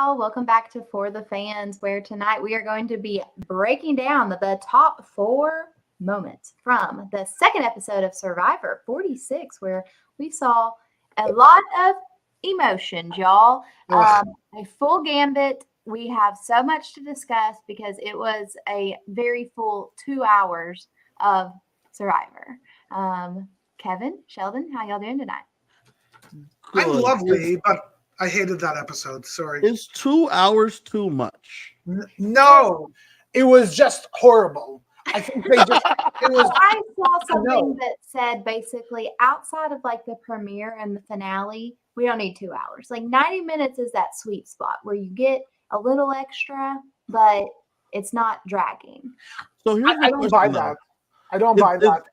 y'all. Welcome back to For the Fans, where tonight we are going to be breaking down the top 4 moments from the second episode of Survivor 46, where we saw a lot of emotions, y'all. A full gambit. We have so much to discuss because it was a very full 2 hours of Survivor. Kevin, Sheldon, how y'all doing tonight? I'm lovely, but I hated that episode. Sorry. Is 2 hours too much? No, it was just horrible. I think they just, it was. I saw something that said basically outside of like the premiere and the finale, we don't need 2 hours. Like 90 minutes is that sweet spot where you get a little extra, but it's not dragging. So here's I don't buy that. I don't buy that.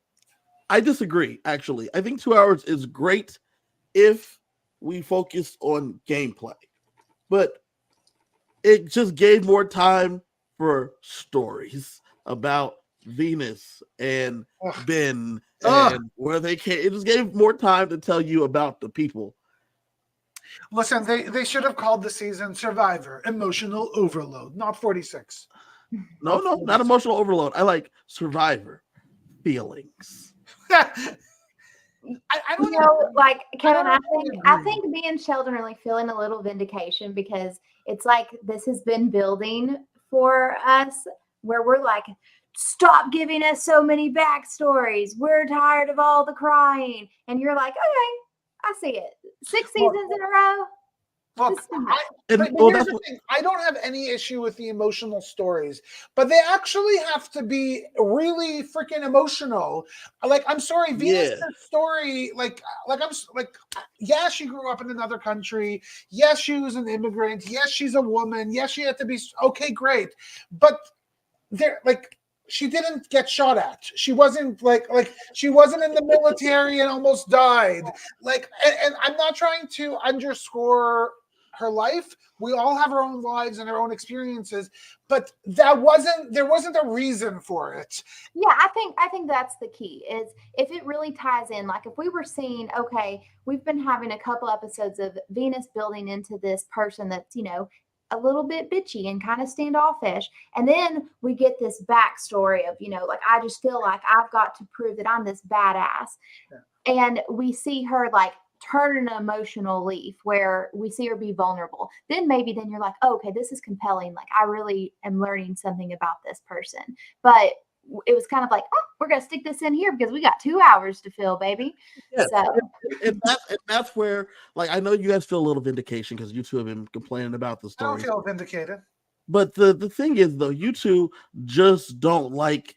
I disagree, actually. I think 2 hours is great if we focus on gameplay. But it just gave more time for stories about Venus and Ben and where they came. It just gave more time to tell you about the people. Listen, they should have called the season Survivor Emotional Overload, not 46. No, not emotional overload. I like Survivor feelings. I don't know, like Kevin, I think me and Sheldon are like feeling a little vindication because it's like this has been building for us where we're like, stop giving us so many backstories. We're tired of all the crying. And you're like, okay, I see it. 6 seasons in a row. Look, here's the thing. I don't have any issue with the emotional stories, but they actually have to be really freaking emotional. Like, I'm sorry, Venus' story, yeah, she grew up in another country. Yes, she was an immigrant. Yes, she's a woman. Yes, she had to be okay, great. But she didn't get shot at. She wasn't she wasn't in the military and almost died. And I'm not trying to underscore her life. We all have our own lives and our own experiences, but there wasn't a reason for it. Yeah, I think that's the key is if it really ties in, like if we were seeing, okay, we've been having a couple episodes of Venus building into this person that's, a little bit bitchy and kind of standoffish. And then we get this backstory of, like, I just feel like I've got to prove that I'm this badass. Yeah. And we see her like turn an emotional leaf where we see her be vulnerable. Then you're like, oh, okay, this is compelling. Like I really am learning something about this person. But it was kind of like, oh, we're going to stick this in here because we got 2 hours to fill, baby. Yeah. And that's where, like, I know you guys feel a little vindication because you two have been complaining about the story. I don't feel vindicated. But the thing is, though, you two just don't like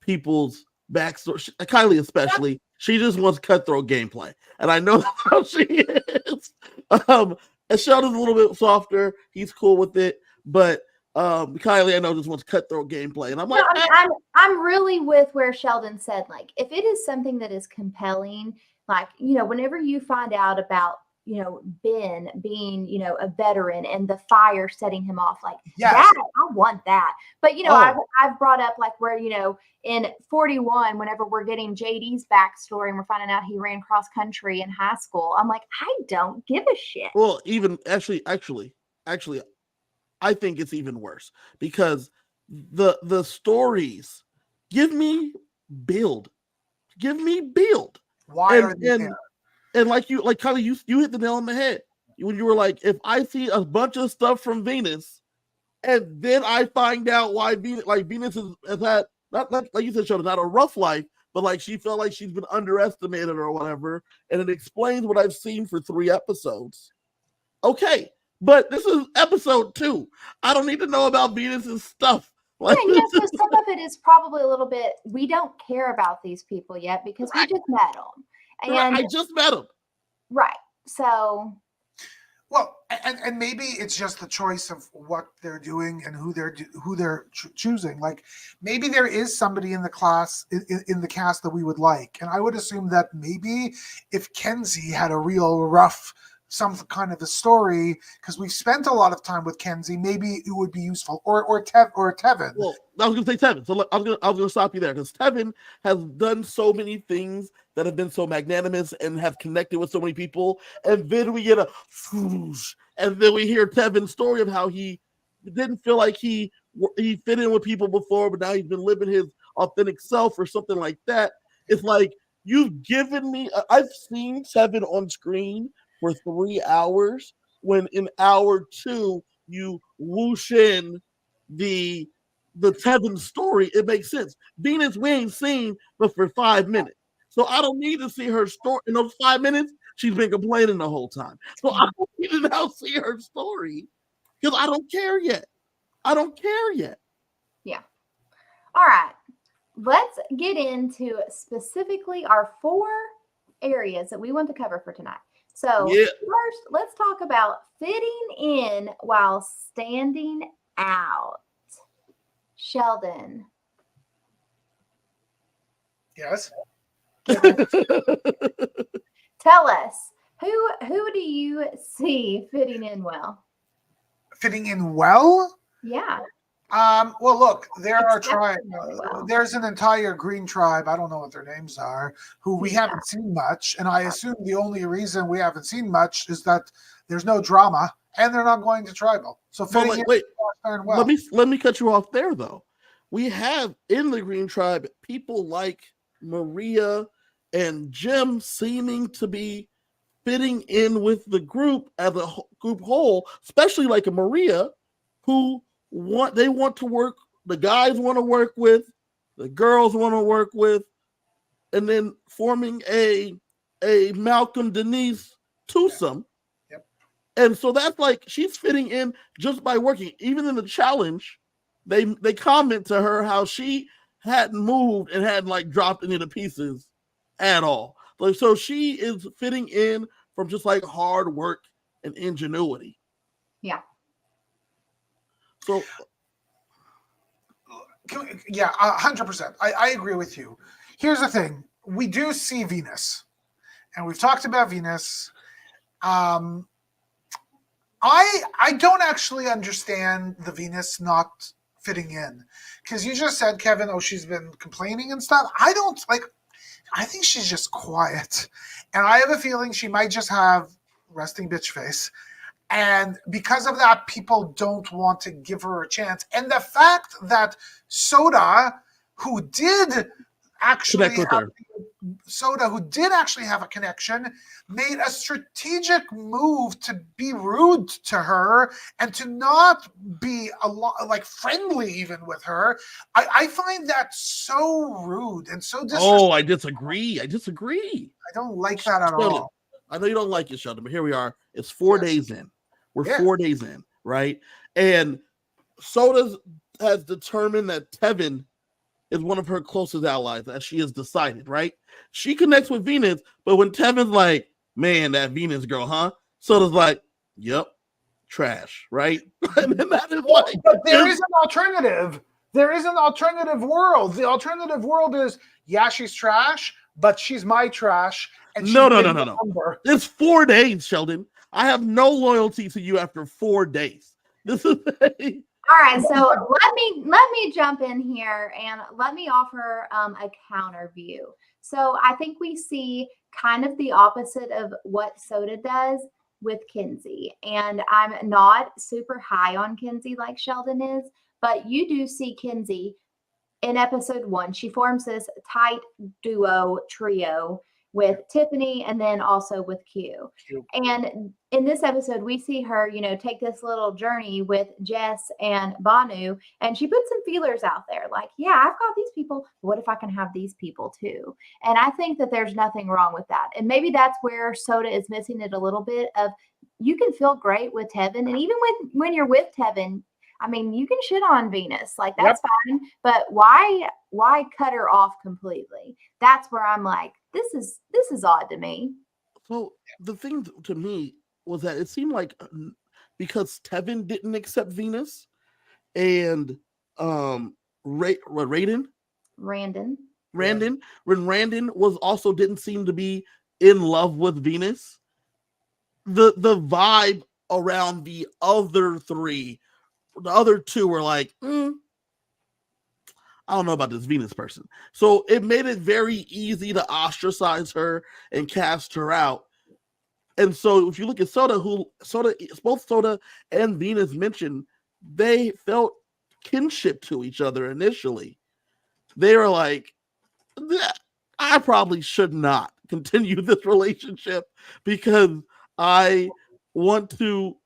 people's backstory. Kylie especially, she just wants cutthroat gameplay. And I know that's how she is. And Sheldon's a little bit softer. He's cool with it. But Kylie, I know, just wants cutthroat gameplay. And I'm like, I'm really with where Sheldon said, like, if it is something that is compelling, like, whenever you find out about, Ben being, a veteran and the fire setting him off, like that, I want that. But, I've brought up like where, in 41, whenever we're getting JD's backstory and we're finding out he ran cross country in high school, I'm like, I don't give a shit. Well, even actually, I think it's even worse because the stories give me build. Why are they there? And like Kylie, you hit the nail on the head when you were like, if I see a bunch of stuff from Venus, and then I find out why Venus has had not like you said, Sheldon, not a rough life, but like she felt like she's been underestimated or whatever, and it explains what I've seen for 3 episodes. Okay, but this is episode 2. I don't need to know about Venus's stuff. So some of it is probably a little bit, we don't care about these people yet because we just met them. And I just met them. Right. So. Well, and maybe it's just the choice of what they're doing and who they're choosing. Like maybe there is somebody in the class in the cast that we would like, and I would assume that maybe if Kenzie had a real rough some kind of a story, because we've spent a lot of time with Kenzie. Maybe it would be useful, or Tevin. Well, I was going to say Tevin, so I was going to stop you there, because Tevin has done so many things that have been so magnanimous and have connected with so many people, and then we get a whoosh, and then we hear Tevin's story of how he didn't feel like he fit in with people before, but now he's been living his authentic self or something like that. It's like, you've given me. I've seen Tevin on screen for 3 hours, when in hour 2 you whoosh in the Tevin story. It makes sense. Venus we ain't seen but for 5 minutes, so I don't need to see her story. In those 5 minutes, she's been complaining the whole time, so I don't need to now see her story, because I don't care yet. Yeah. All right. Let's get into specifically our 4 areas that we want to cover for tonight. So first, let's talk about fitting in while standing out. Sheldon. Yes. Tell us, who do you see fitting in well? Fitting in well? Yeah. Well, look, there are tribes. There's an entire green tribe. I don't know what their names are, who we haven't seen much, and I assume the only reason we haven't seen much is that there's no drama, and they're not going to tribal. So wait, let me cut you off there, though. We have in the green tribe people like Maria and Jim seeming to be fitting in with the group as a group whole, especially like a Maria, who want to work, the guys want to work with, the girls want to work with, and then forming a Malcolm Denise twosome. Yep. And so that's like, she's fitting in just by working. Even in the challenge, they comment to her how she hadn't moved and hadn't like dropped any of the pieces at all. Like, so she is fitting in from just like hard work and ingenuity. Yeah. So, yeah, 100%. I agree with you. Here's the thing: we do see Venus, and we've talked about Venus. I don't actually understand the Venus not fitting in, because you just said, Kevin, she's been complaining and stuff. I think she's just quiet, and I have a feeling she might just have resting bitch face. And because of that, people don't want to give her a chance. And the fact that Soda, who did actually have a connection, made a strategic move to be rude to her and to not be friendly even with her. I find that so rude and so disrespectful. I disagree. I don't like that at all. I know you don't like it, Sheldon, but here we are. It's 4 days in. We're 4 days in, right? And Soda has determined that Tevin is one of her closest allies, as she has decided, right? She connects with Venus, but when Tevin's like, man, that Venus girl, huh? Soda's like, yep, trash, right? And then that is like, but there is an alternative. There is an alternative world. The alternative world is, yeah, she's trash, but she's my trash. And no. It's 4 days, Sheldon. I have no loyalty to you after 4 days. This is all right. So let me jump in here and let me offer a counter view. So I think we see kind of the opposite of what Soda does with Kenzie, and I'm not super high on Kenzie like Sheldon is, but you do see Kenzie in episode 1. She forms this tight trio with Tiffany and then also with Q. And in this episode, we see her, take this little journey with Jess and Banu, and she puts some feelers out there like, yeah, I've got these people. What if I can have these people too? And I think that there's nothing wrong with that. And maybe that's where Soda is missing it a little bit of, you can feel great with Tevin. And even when you're with Tevin, I mean, you can shit on Venus, like that's fine, but why cut her off completely? That's where I'm like, this is odd to me. So the thing to me was that it seemed like because Tevin didn't accept Venus and Randon, when Randon was also didn't seem to be in love with Venus, the vibe around the other two were like, I don't know about this Venus person. So it made it very easy to ostracize her and cast her out. And so if you look at both Soda and Venus mentioned, they felt kinship to each other initially. They were like, I probably should not continue this relationship because I want to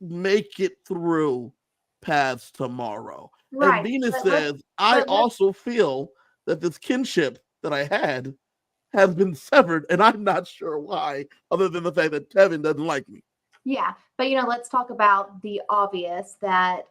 make it through past tomorrow. Right. And Venus says, I also feel that this kinship that I had has been severed, and I'm not sure why, other than the fact that Tevin doesn't like me. Yeah, but let's talk about the obvious that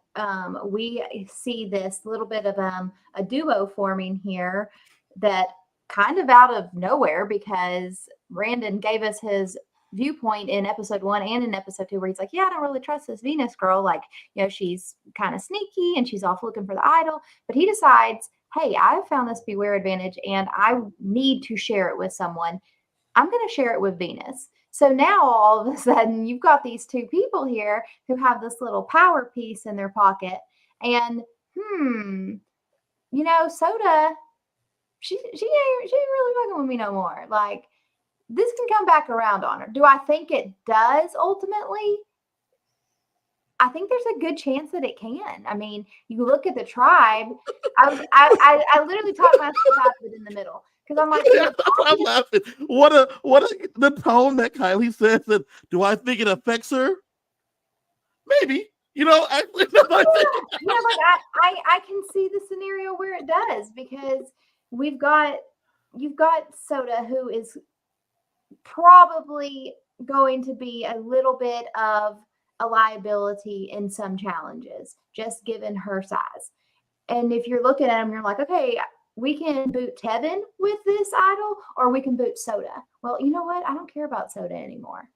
we see this little bit of a duo forming here that kind of out of nowhere, because Brandon gave us his viewpoint in episode 1 and in episode 2 where he's like, yeah, I don't really trust this Venus girl. Like, she's kind of sneaky and she's off looking for the idol. But he decides, hey, I've found this Beware advantage and I need to share it with someone. I'm going to share it with Venus. So now all of a sudden you've got these two people here who have this little power piece in their pocket. And, Soda, she ain't really fucking with me no more. Like, this can come back around on her. Do I think it does ultimately? I think there's a good chance that it can. I mean, you look at the tribe. I literally talked myself out of it in the middle because I'm like, I'm laughing. What the tone that Kylie says that. Do I think it affects her? Maybe. I can see the scenario where it does, because you've got Soda, who is probably going to be a little bit of a liability in some challenges, just given her size. And if you're looking at them, you're like, okay, we can boot Tevin with this idol, or we can boot Soda. Well, you know what? I don't care about Soda anymore.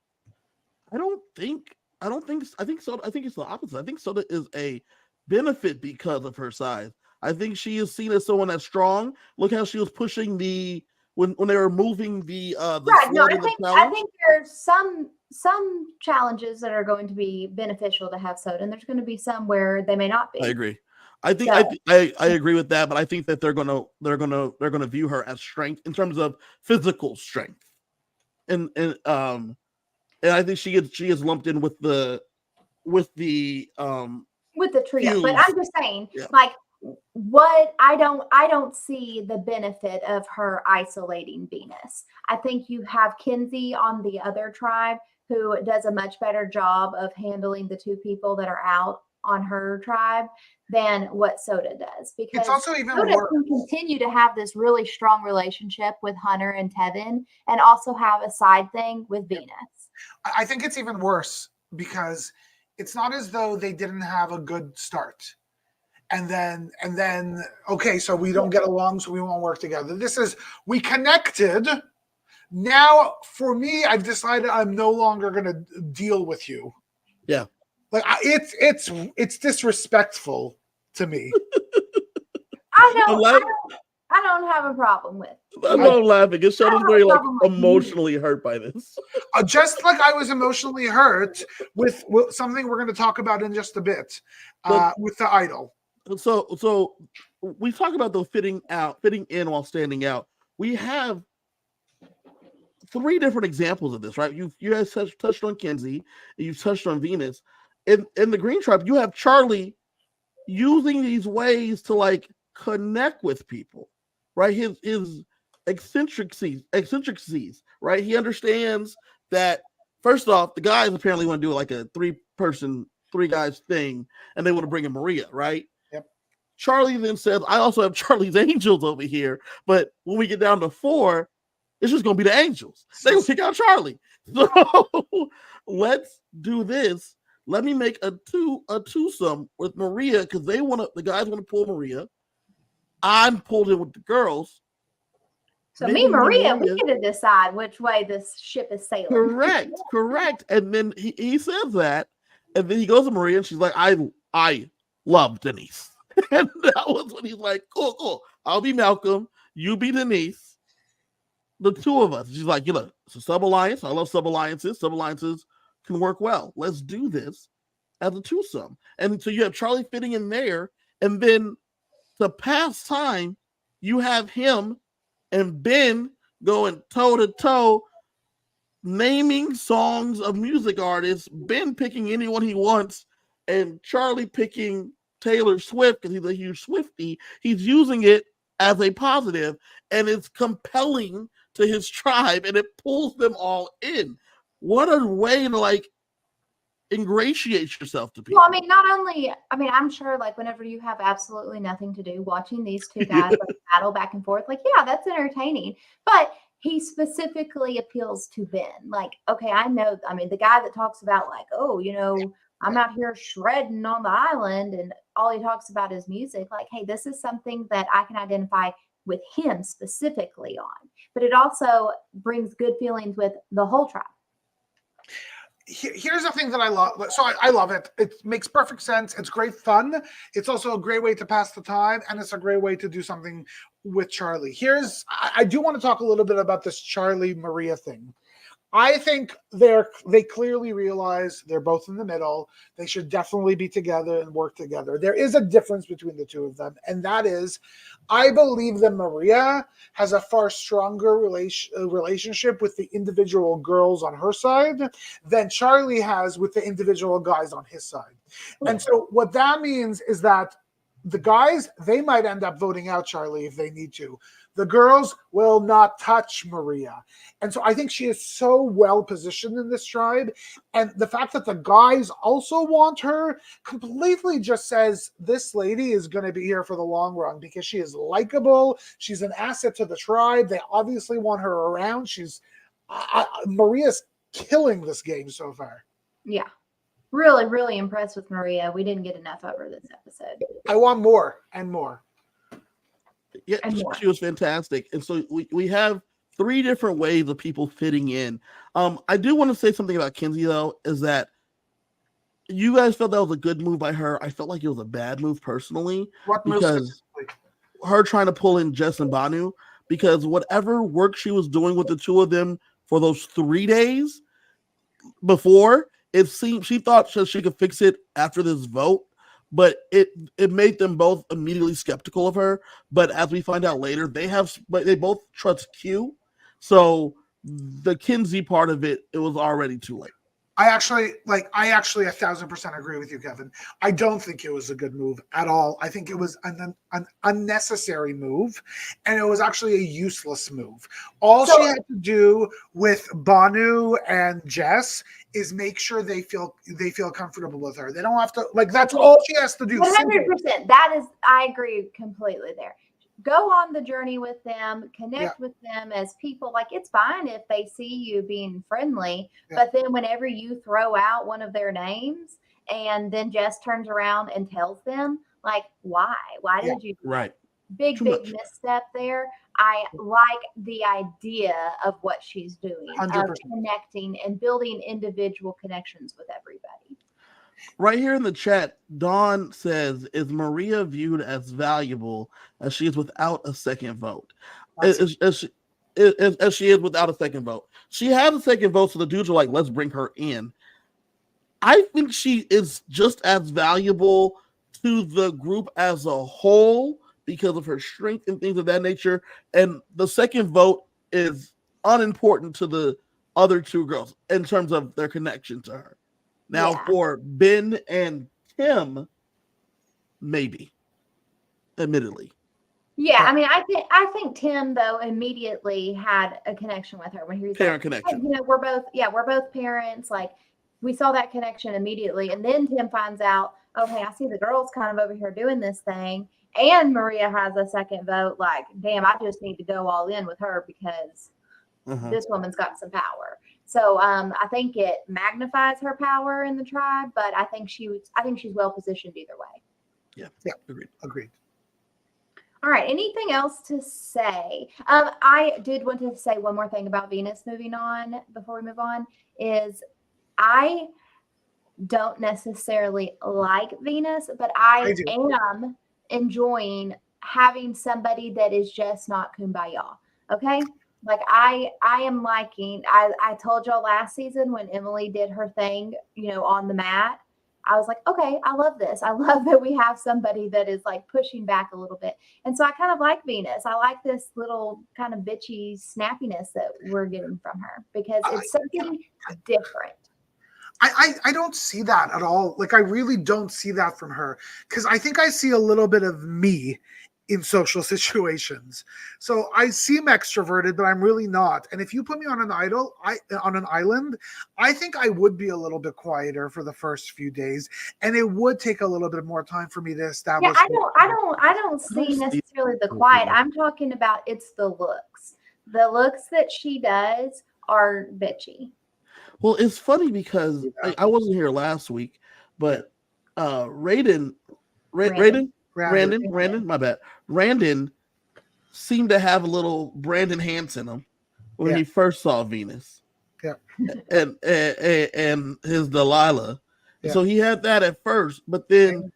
I think Soda. I think it's the opposite. I think Soda is a benefit because of her size. I think she is seen as someone that's strong. Look how she was pushing when they were moving the right. No, I think there's some challenges that are going to be beneficial to have Soda, and there's going to be some where they may not be. I agree. I think I agree with that, but I think that they're gonna view her as strength in terms of physical strength, and I think she gets lumped in with the trio. But I'm just saying, like, what I don't see the benefit of her isolating Venus. I think you have Kenzie on the other tribe who does a much better job of handling the two people that are out on her tribe than what Soda does, because it's also even Soda can continue to have this really strong relationship with Hunter and Tevin and also have a side thing with Venus. I think it's even worse because it's not as though they didn't have a good start. And then, okay, so we don't get along, so we won't work together. This is, we connected. Now, for me, I've decided I'm no longer going to deal with you. Yeah. Like, it's disrespectful to me. I don't have a problem with. I'm not laughing. It's Sheldon's very emotionally hurt by this. Just like I was emotionally hurt with something we're going to talk about in just a bit with the idol. So we talk about the fitting in while standing out. We have 3 different examples of this, right? You guys touched on Kenzie, and you've touched on Venus. In the Green Tribe, you have Charlie using these ways to like connect with people, right? His eccentricities, right? He understands that, first off, the guys apparently want to do like a 3 guys thing, and they want to bring in Maria, right? Yep. Charlie then says, I also have Charlie's Angels over here, but when we get down to 4, it's just going to be the Angels. They will kick out Charlie. So let's do this. Let me make a twosome with Maria, because the guys want to pull Maria. I'm pulled in with the girls. So me and Maria, we get to decide which way this ship is sailing. Correct. And then he says that, and then he goes to Maria, and she's like, I love Denise. And that was when he's like, cool. I'll be Malcolm, you be Denise. the two of us. She's like, you know, it's a sub-alliance. I love sub-alliances. Sub-alliances can work well. Let's do this as a twosome. And so you have Charlie fitting in there, and then to pass time, you have him and Ben going toe to toe, naming songs of music artists, Ben picking anyone he wants, and Charlie picking Taylor Swift because he's a huge Swiftie. He's using it as a positive, and it's compelling to his tribe, and it pulls them all in. What a way to like ingratiate yourself to people. Well, I mean, not only, I mean, I'm sure like whenever you have absolutely nothing to do, watching these two guys like battle back and forth, like, yeah, that's entertaining. But he specifically appeals to Ben. Like, okay, I know, I mean, the guy that talks about like, oh, you know, I'm out here shredding on the island and all he talks about is music. Like, hey, this is something that I can identify with him specifically on. But it also brings good feelings with the whole tribe. Here's the thing that I love. So I love it. It makes perfect sense. It's great fun. It's also a great way to pass the time, and it's a great way to do something with Charlie. I do want to talk a little bit about this Charlie Maria thing. I think they clearly realize they're both in the middle. They should definitely be together and work together. There is a difference between the two of them, and that is, I believe that Maria has a far stronger relationship with the individual girls on her side than Charlie has with the individual guys on his side. And so what that means is that the guys, they might end up voting out Charlie if they need to. The girls will not touch Maria. And so I think she is so well positioned in this tribe. And the fact that the guys also want her completely just says this lady is going to be here for the long run because she is likable. She's an asset to the tribe. They obviously want her around. Maria's killing this game so far. Yeah. Really, really impressed with Maria. We didn't get enough of her this episode. I want more and more. Yeah, she was fantastic. And so we have 3 different ways of people fitting in. I do want to say something about Kinsey, though, is that you guys felt that was a good move by her. I felt like it was a bad move personally. What because her trying to pull in Jess and Banu, because whatever work she was doing with the two of them for those 3 days before, it seemed she thought she could fix it after this vote. But it made them both immediately skeptical of her. But as we find out later, they both trust Q. So the Kinsey part of it was already too late. I actually 1,000% agree with you, Kevin. I don't think it was a good move at all. I think it was an unnecessary move, and it was actually a useless move. All she had to do with Banu and Jess is make sure they feel comfortable with her. They don't have to, like, that's all she has to do. 100%. That is, I agree completely there. Go on the journey with them, connect with them as people. Like, it's fine if they see you being friendly, but then whenever you throw out one of their names and then Jess turns around and tells them, like, why did you do that? Big misstep there. I like the idea of what she's doing, 100%. Of connecting and building individual connections with everybody. Right here in the chat, Dawn says, is Maria viewed as valuable as she is without a second vote? As she is without a second vote. She had a second vote, so the dudes are like, let's bring her in. I think she is just as valuable to the group as a whole because of her strength and things of that nature. And the second vote is unimportant to the other 2 girls in terms of their connection to her. Now, for Ben and Tim, maybe, admittedly. Yeah, I mean, I think Tim though immediately had a connection with her when he was parent connection. Hey, you know, we're both parents. Like, we saw that connection immediately, and then Tim finds out, oh, hey, I see the girls kind of over here doing this thing, and Maria has a second vote. Like, damn, I just need to go all in with her because this woman's got some power. So I think it magnifies her power in the tribe, but I think she's well positioned either way. Yeah, agreed. All right. Anything else to say? I did want to say one more thing about Venus moving on before we move on is I don't necessarily like Venus, but I am enjoying having somebody that is just not kumbaya. Okay. Like I am liking. I told y'all last season when Emily did her thing, on the mat. I was like, okay, I love this. I love that we have somebody that is like pushing back a little bit. And so I kind of like Venus. I like this little kind of bitchy snappiness that we're getting from her because it's something different. I don't see that at all. Like, I really don't see that from her because I think I see a little bit of me in social situations. So I seem extroverted, but I'm really not. And if you put me on an island, I think I would be a little bit quieter for the first few days, and it would take a little bit more time for me to establish. Yeah, I don't see necessarily the quiet. I'm talking about it's the looks. The looks that she does are bitchy. Well, it's funny because I wasn't here last week, but Randon, my bad. Randon seemed to have a little Brandon Hanson in him when he first saw Venus. Yeah. And his Delilah. Yeah. So he had that at first, but then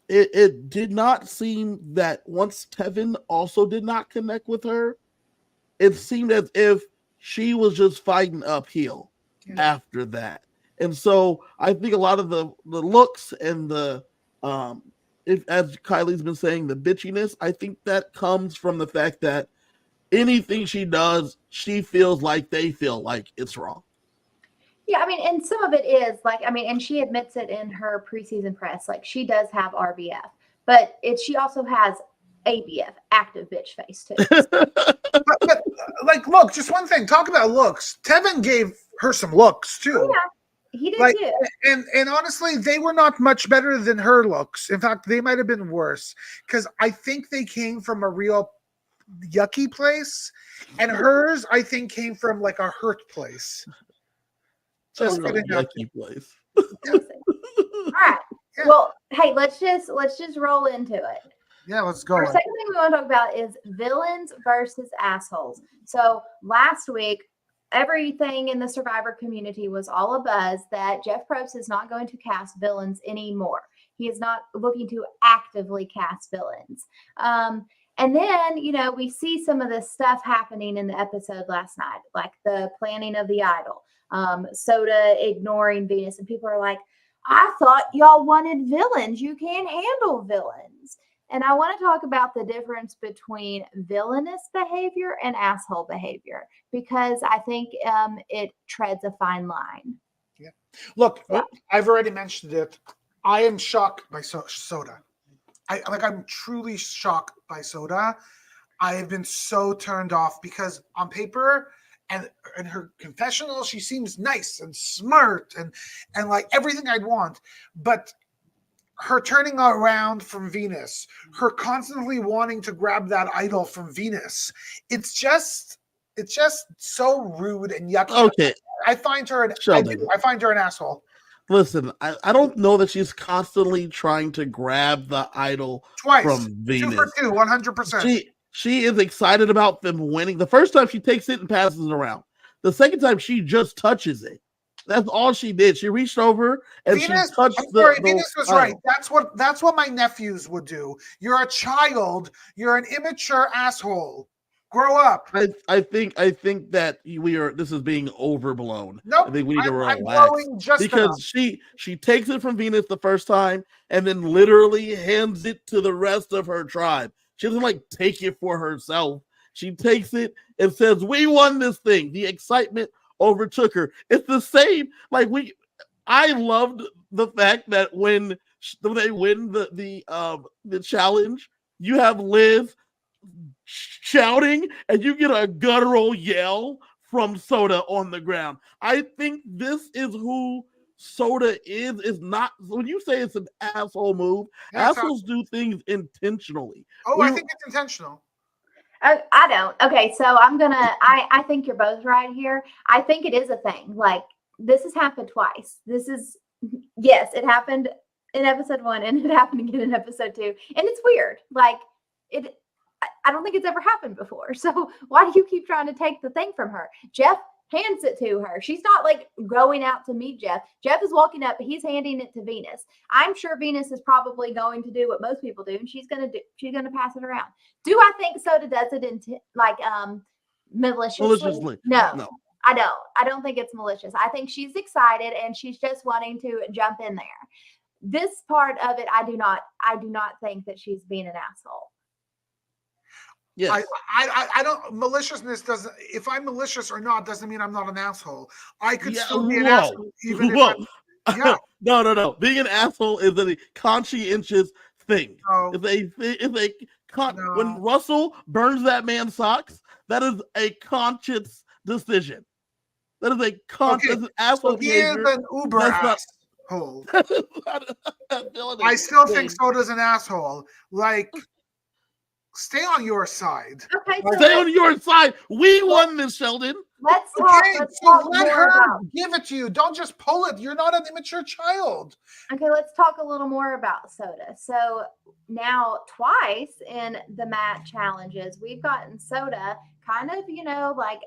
it did not seem that once Tevin also did not connect with her, it seemed as if she was just fighting uphill after that. And so I think a lot of the looks and the as Kylie's been saying, the bitchiness, I think that comes from the fact that anything she does, she feels like they feel like it's wrong. Yeah, I mean, and some of it is like, I mean, and she admits it in her preseason press, like she does have RBF, but she also has ABF, active bitch face too. but like, look, just one thing, talk about looks. Tevin gave her some looks too. Oh, yeah. He did too. And honestly, they were not much better than her looks. In fact, they might have been worse because I think they came from a real yucky place, and hers, I think, came from like a hurt place. Just a yucky place. All right. Yeah. Well, hey, let's just roll into it. Yeah, let's go. Our second thing we want to talk about is villains versus assholes. So last week, everything in the Survivor community was all abuzz that Jeff Probst is not going to cast villains anymore. He is not looking to actively cast villains. And then, we see some of this stuff happening in the episode last night, like the planning of the idol, Soda ignoring Venus. And people are like, I thought y'all wanted villains. You can't handle villains. And I want to talk about the difference between villainous behavior and asshole behavior, because I think it treads a fine line. Yeah. Look, I've already mentioned it. I am shocked by Soda. I'm truly shocked by Soda. I have been so turned off because on paper and in her confessional, she seems nice and smart and like everything I'd want. But her turning around from Venus, her constantly wanting to grab that idol from Venus, it's just so rude and yucky. Okay, I find her I find her an asshole. Listen, I don't know that she's constantly trying to grab the idol twice from Venus. 2 for 2, 100%. She is excited about them winning. The first time she takes it and passes it around. The second time she just touches it. That's all she did. She reached over and Venus, she touched Venus was right. That's what my nephews would do. You're a child. You're an immature asshole. Grow up. I think that this is being overblown. Nope. I think we need to relax because she takes it from Venus the first time and then literally hands it to the rest of her tribe. She doesn't like take it for herself. She takes it and says, "We won this thing." The excitement overtook her. It's the same. I loved the fact that when they win the challenge, you have Liz shouting and you get a guttural yell from Soda on the ground. I think this is who Soda is not. When you say it's an asshole move, assholes do things intentionally. I think it's intentional. I don't. Okay, so I think you're both right here. I think it is a thing. Like, this has happened twice. Yes, it happened in episode 1 and it happened again in episode 2. And it's weird. Like, I don't think it's ever happened before. So why do you keep trying to take the thing from her? Jeff hands it to her. She's not like going out to meet Jeff. Jeff is walking up, he's handing it to Venus. I'm sure Venus is probably going to do what most people do, and she's gonna pass it around. Do I think Soda does it Maliciously? No. I don't think it's malicious. I think she's excited and she's just wanting to jump in there. This part of it, I do not think that she's being an asshole. Yes. I don't, maliciousness doesn't, if I'm malicious or not, doesn't mean I'm not an asshole. I could still be an asshole even if I'm, No. Being an asshole is a conscientious thing. When Russell burns that man's socks, that is a conscious decision. That is a conscious asshole behavior. He is an uber asshole. I still think Soda's an asshole. Like, stay on your side. Okay, stay on your side. We won this, Sheldon. Let's talk let her give it to you. Don't just pull it. You're not an immature child. Okay, let's talk a little more about Soda. So now twice in the Matt challenges, we've gotten Soda kind of, like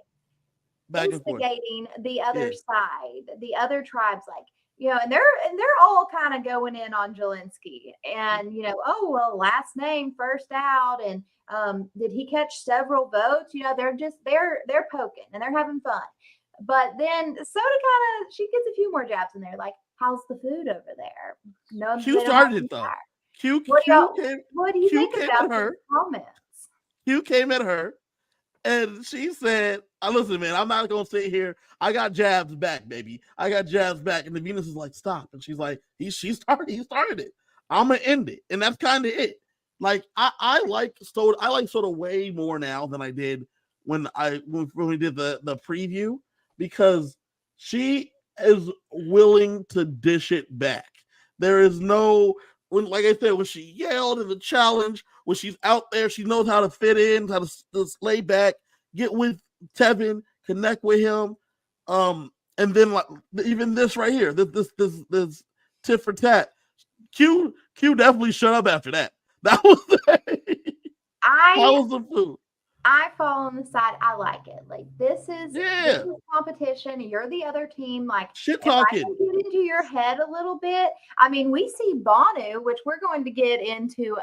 instigating the other side, the other tribes, like, and they're all kind of going in on Jelinski and, last name first out. And did he catch several votes? They're poking and they're having fun. But then Soda she gets a few more jabs in there. Like, how's the food over there? No, Q started it though. What do you think about her comments? Q came at her and she said, listen, man, I'm not going to sit here. I got jabs back, baby. I got jabs back. And the Venus is like, stop. And she's like, he started it. I'm going to end it. And that's kind of it. Like, I like Soda way more now than I did when we did the preview, because she is willing to dish it back. There is no, like I said, when she yelled in the challenge, when she's out there, she knows how to fit in, how to just lay back, get with Tevin, connect with him. And then like even this right here, this tit for tat. Q definitely shut up after that. That was the food. I fall on the side. I like it. Like, this is competition. You're the other team. Like, shit talking. If I can get into your head a little bit. I mean, we see Banu, which we're going to get into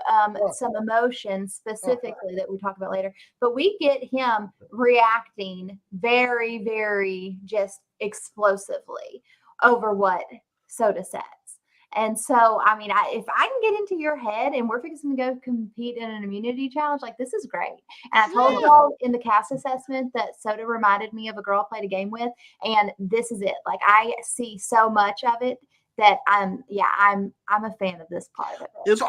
some emotions specifically that we talk about later. But we get him reacting very, very just explosively over what Soda says. And so, I mean, if I can get into your head and we're fixing to go compete in an immunity challenge, like, this is great. And I told y'all in the cast assessment that Soda reminded me of a girl I played a game with, and this is it. Like, I see so much of it that I'm a fan of this part of it. It's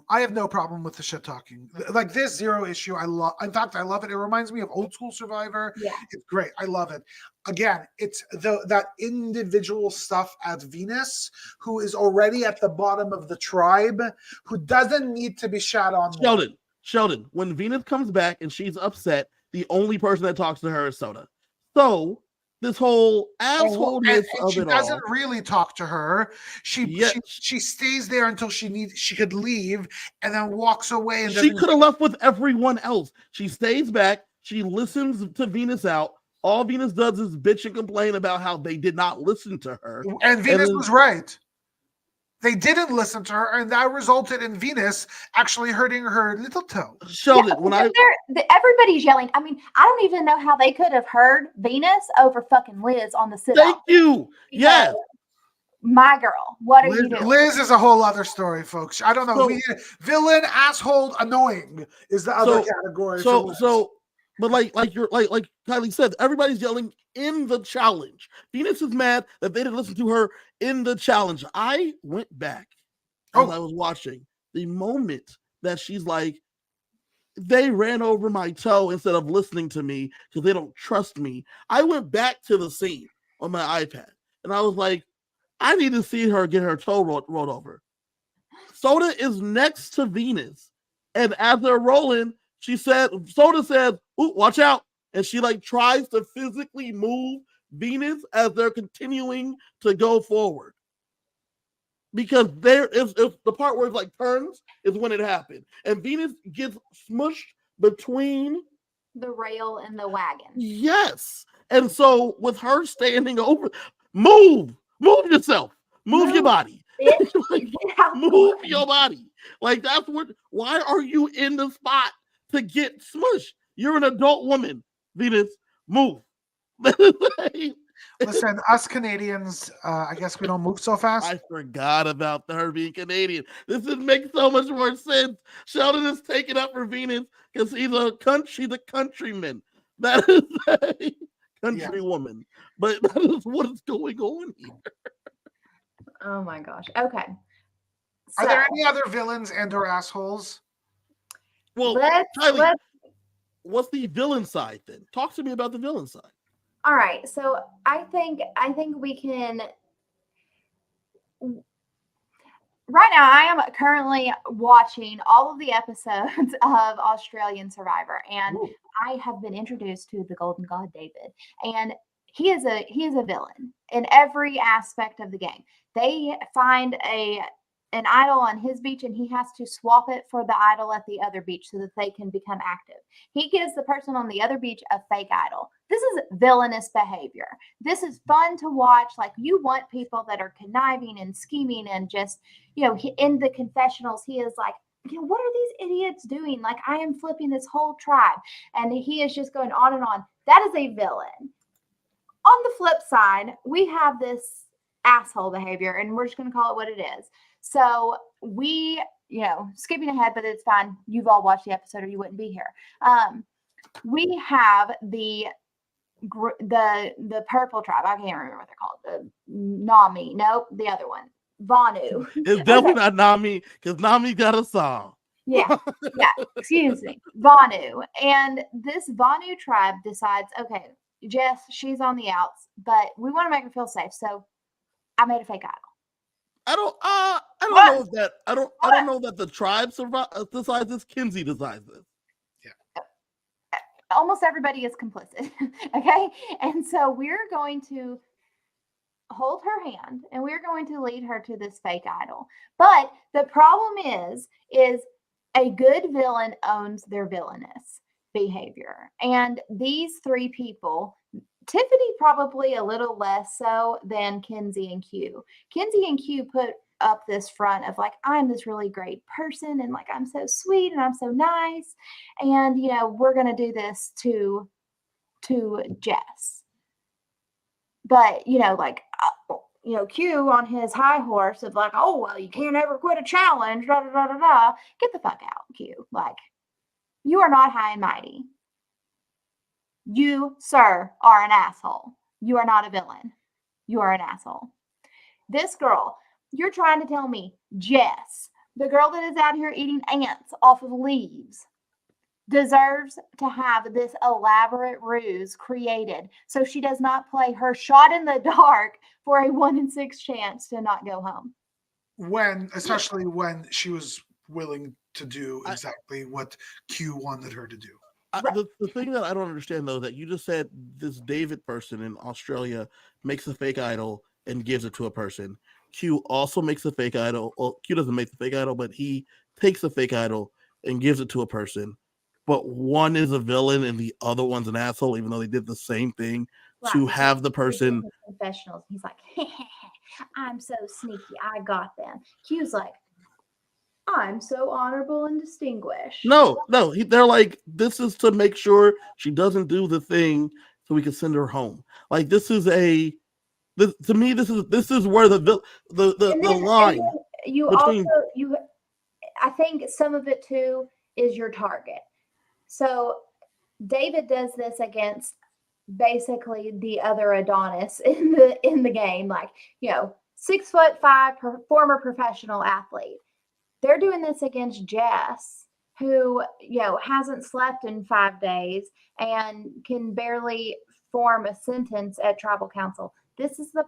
I have no problem with the shit talking. Like, this zero issue, I love. In fact, I love it. It reminds me of old school Survivor. Yeah. It's great. I love it. Again, it's that individual stuff at Venus, who is already at the bottom of the tribe, who doesn't need to be shot on. Sheldon, when Venus comes back and she's upset, the only person that talks to her is Soda. So this whole assholeness of she it doesn't really talk to her. She stays there until she could leave and then walks away. And she could have left with everyone else. She stays back. She listens to Venus out. All Venus does is bitch and complain about how they did not listen to her. And Venus was right. They didn't listen to her, and that resulted in Venus actually hurting her little toe. Sheldon, everybody's yelling. I mean, I don't even know how they could have heard Venus over fucking Liz on the sit-out. Thank you. Yes. My girl, what are you doing? Liz is a whole other story, folks. I don't know. Villain, asshole, annoying is the other category. But like Kylie said, everybody's yelling in the challenge. Venus is mad that they didn't listen to her in the challenge. I went back as I was watching the moment that she's like, they ran over my toe instead of listening to me because they don't trust me. I went back to the scene on my iPad and I was like, I need to see her get her toe rolled over. Soda is next to Venus, and as they're rolling, Soda says, "Ooh, watch out." And she like tries to physically move Venus as they're continuing to go forward. Because there is the part where it's like turns is when it happened. And Venus gets smushed between the rail and the wagon. Yes. And so with her standing over, move yourself. Move your body. Like, move your body. Like, why are you in the spot to get smushed? You're an adult woman, Venus. Move. Listen, us Canadians, I guess we don't move so fast. I forgot about her being Canadian. This makes so much more sense. Sheldon is taking up for Venus because he's a countryman. That is a country woman. But that is what is going on here. Oh my gosh. Okay. Are there any other villains and or assholes? Well, Kylie, what's the villain side then? Talk to me about the villain side. All right. So I think we can. Right now, I am currently watching all of the episodes of Australian Survivor, and I have been introduced to the Golden God David, and he is a villain in every aspect of the game. They find an idol on his beach, and he has to swap it for the idol at the other beach so that they can become active. He gives the person on the other beach a fake idol. This is villainous behavior. This is fun to watch. Like, you want people that are conniving and scheming and just, in the confessionals, he is like, what are these idiots doing? Like, I am flipping this whole tribe. And he is just going on and on. That is a villain. On the flip side, we have this asshole behavior, and we're just going to call it what it is. So we, skipping ahead, but it's fine. You've all watched the episode or you wouldn't be here. We have the purple tribe. I can't remember what they're called. The Nami. Nope, the other one. Vanu. It's definitely not Nami, because Nami got a song. Yeah. Excuse me. Vanu. And this Vanu tribe decides, okay, Jess, she's on the outs, but we want to make her feel safe. So I made a fake idol. I don't know if that. I don't know that the tribe decides this. Kinsey decides this. Yeah. Almost everybody is complicit. Okay, and so we're going to hold her hand, and we're going to lead her to this fake idol. But the problem is a good villain owns their villainous behavior, and these three people. Tiffany probably a little less so than Kinsey and Q. Kinsey and Q put up this front of like, I'm this really great person, and like, I'm so sweet and I'm so nice, and we're gonna do this to Jess. But Q on his high horse of like, oh well, you can't ever quit a challenge, da da da da da. Get the fuck out, Q. Like, you are not high and mighty. You, sir, are an asshole. You are not a villain. You are an asshole. This girl, you're trying to tell me, Jess, the girl that is out here eating ants off of leaves, deserves to have this elaborate ruse created so she does not play her shot in the dark for a 1 in 6 chance to not go home. Especially when she was willing to do exactly what Q wanted her to do. The thing that I don't understand, though, that you just said this David person in Australia makes a fake idol and gives it to a person. Q also makes a fake idol. Well, Q doesn't make the fake idol, but he takes a fake idol and gives it to a person. But one is a villain and the other one's an asshole, even though they did the same thing to have the person. Confessionals. He's like, I'm so sneaky. I got them. Q's like, I'm so honorable and distinguished. No, they're like, this is to make sure she doesn't do the thing so we can send her home. Like, this is to me, this is where the line. I think some of it too is your target. So David does this against basically the other Adonis in the game, like 6'5" former professional athlete. They're doing this against Jess, who, hasn't slept in 5 days and can barely form a sentence at tribal council. This is the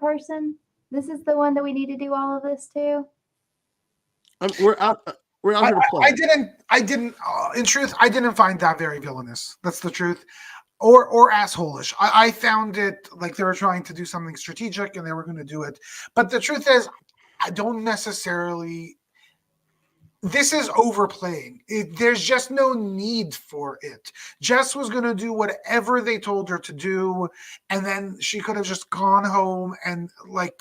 one that we need to do all of this to. We're out here to play. In truth, I didn't find that very villainous. That's the truth. Or asshole-ish. I found it like they were trying to do something strategic and they were going to do it. But the truth is, I don't necessarily... This is overplaying. There's just no need for it. Jess was going to do whatever they told her to do, and then she could have just gone home and like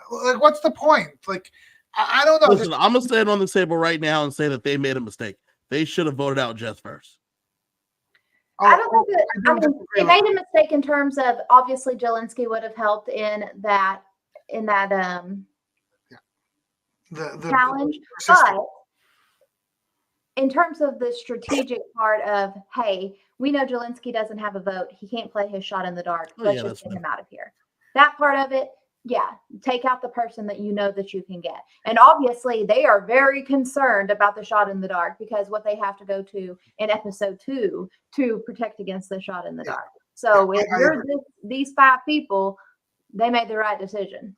what's the point? Like, I don't know. Listen, I'm going to stand on the table right now and say that they made a mistake. They should have voted out Jess first. I don't think that. I mean, disagree they on made that. a mistake in terms of obviously Jelinski would have helped in that The challenge, persistent- but in terms of the strategic part of, hey, we know Jelinski doesn't have a vote. He can't play his shot in the dark. Oh, Let's yeah, just that's get him out of here. That part of it, yeah, take out the person that you know that you can get. And obviously, they are very concerned about the shot in the dark because what they have to go to in episode 2 to protect against the shot in the dark. So if you're these 5 people, they made the right decision.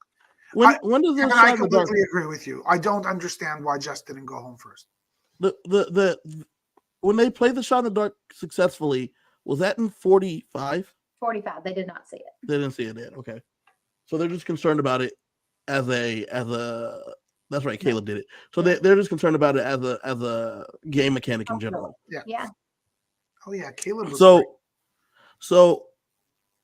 When does this I shot in the dark? completely agree with you. I don't understand why Jess didn't go home first. The when they played the shot in the dark successfully, was that in 45? 45. They did not see it. They didn't see it then. Okay. So they're just concerned about it as a that's right, Caleb did it. So they're just concerned about it as a game mechanic in general. Yeah. Oh yeah, Caleb was So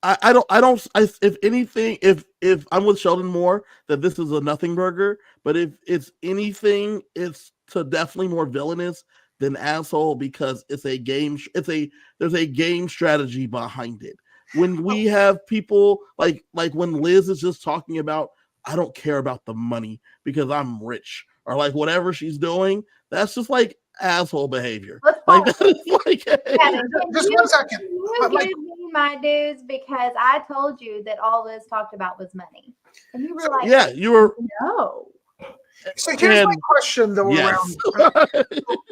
if anything, if I'm with Sheldon more that this is a nothing burger, but if it's anything, it's to definitely more villainous than asshole because it's a game. There's a game strategy behind it. When we have people like when Liz is just talking about, I don't care about the money because I'm rich, or like whatever she's doing, that's just like asshole behavior. Like that is like, just 1 second. You give me my dues because I told you that all Liz talked about was money, and you were like, yeah, you were no. So here's my question though. Yes. Around,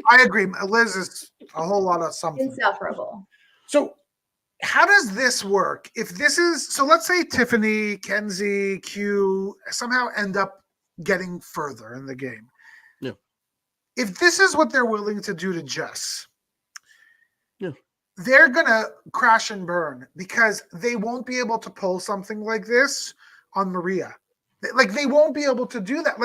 I agree. Liz is a whole lot of something. Insufferable. So how does this work? If this is so, let's say Tiffany, Kenzie, Q somehow end up getting further in the game. Yeah. If this is what they're willing to do to Jess, yeah, they're gonna crash and burn because they won't be able to pull something like this on Maria. Like they won't be able to do that.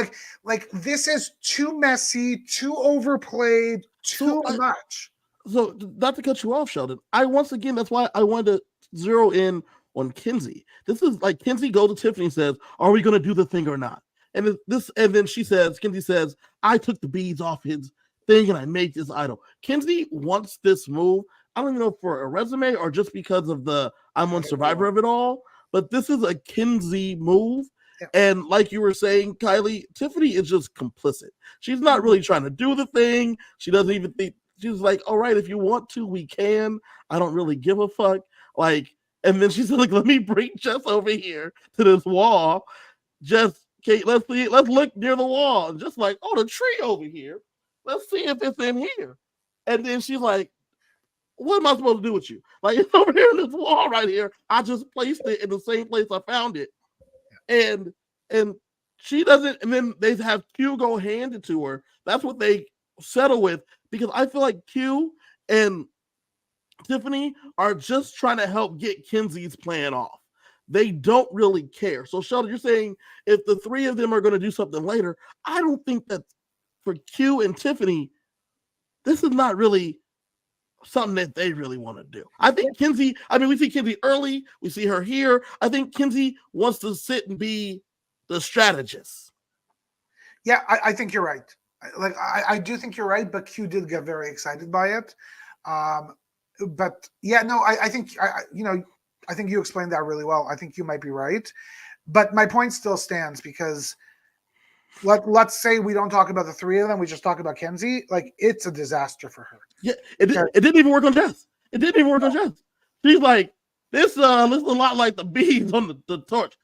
Like this is too messy, too overplayed, too much. So not to cut you off, Sheldon, that's why I wanted to zero in on Kenzie. This is like Kenzie goes to Tiffany and says, "Are we going to do the thing or not?" And then Kenzie says, "I took the beads off his thing and I made this idol." Kenzie wants this move. I don't even know for a resume or just because of the I'm on Survivor of it all, but this is a Kenzie move. Yeah. And like you were saying, Kylie, Tiffany is just complicit. She's not really trying to do the thing. She doesn't even think. She's like, all right, if you want to, we can. I don't really give a fuck. Like, and then she said, like, let me bring Jess over here to this wall. Just, Kate, let's look near the wall. And just like, oh, the tree over here. Let's see if it's in here. And then she's like, what am I supposed to do with you? Like, it's over here in this wall right here. I just placed it in the same place I found it. And she doesn't, and then they have Q go hand it to her. That's what they settle with, because I feel like Q and Tiffany are just trying to help get Kenzie's plan off. They don't really care. So Sheldon, you're saying if the 3 of them are going to do something later, I don't think that for Q and Tiffany, this is not really something that they really want to do. I think Kenzie, we see Kenzie early, we see her here. I think Kenzie wants to sit and be the strategist. Yeah, I think you're right. Like I do think you're right, but Q did get very excited by it. But yeah, no, I think I think you explained that really well. I think you might be right, but my point still stands because let's say we don't talk about the 3 of them, we just talk about Kenzie. Like it's a disaster for her. Yeah, it didn't even work on Jess. It didn't even work on Jess. She's like, this looks a lot like the beads on the torch.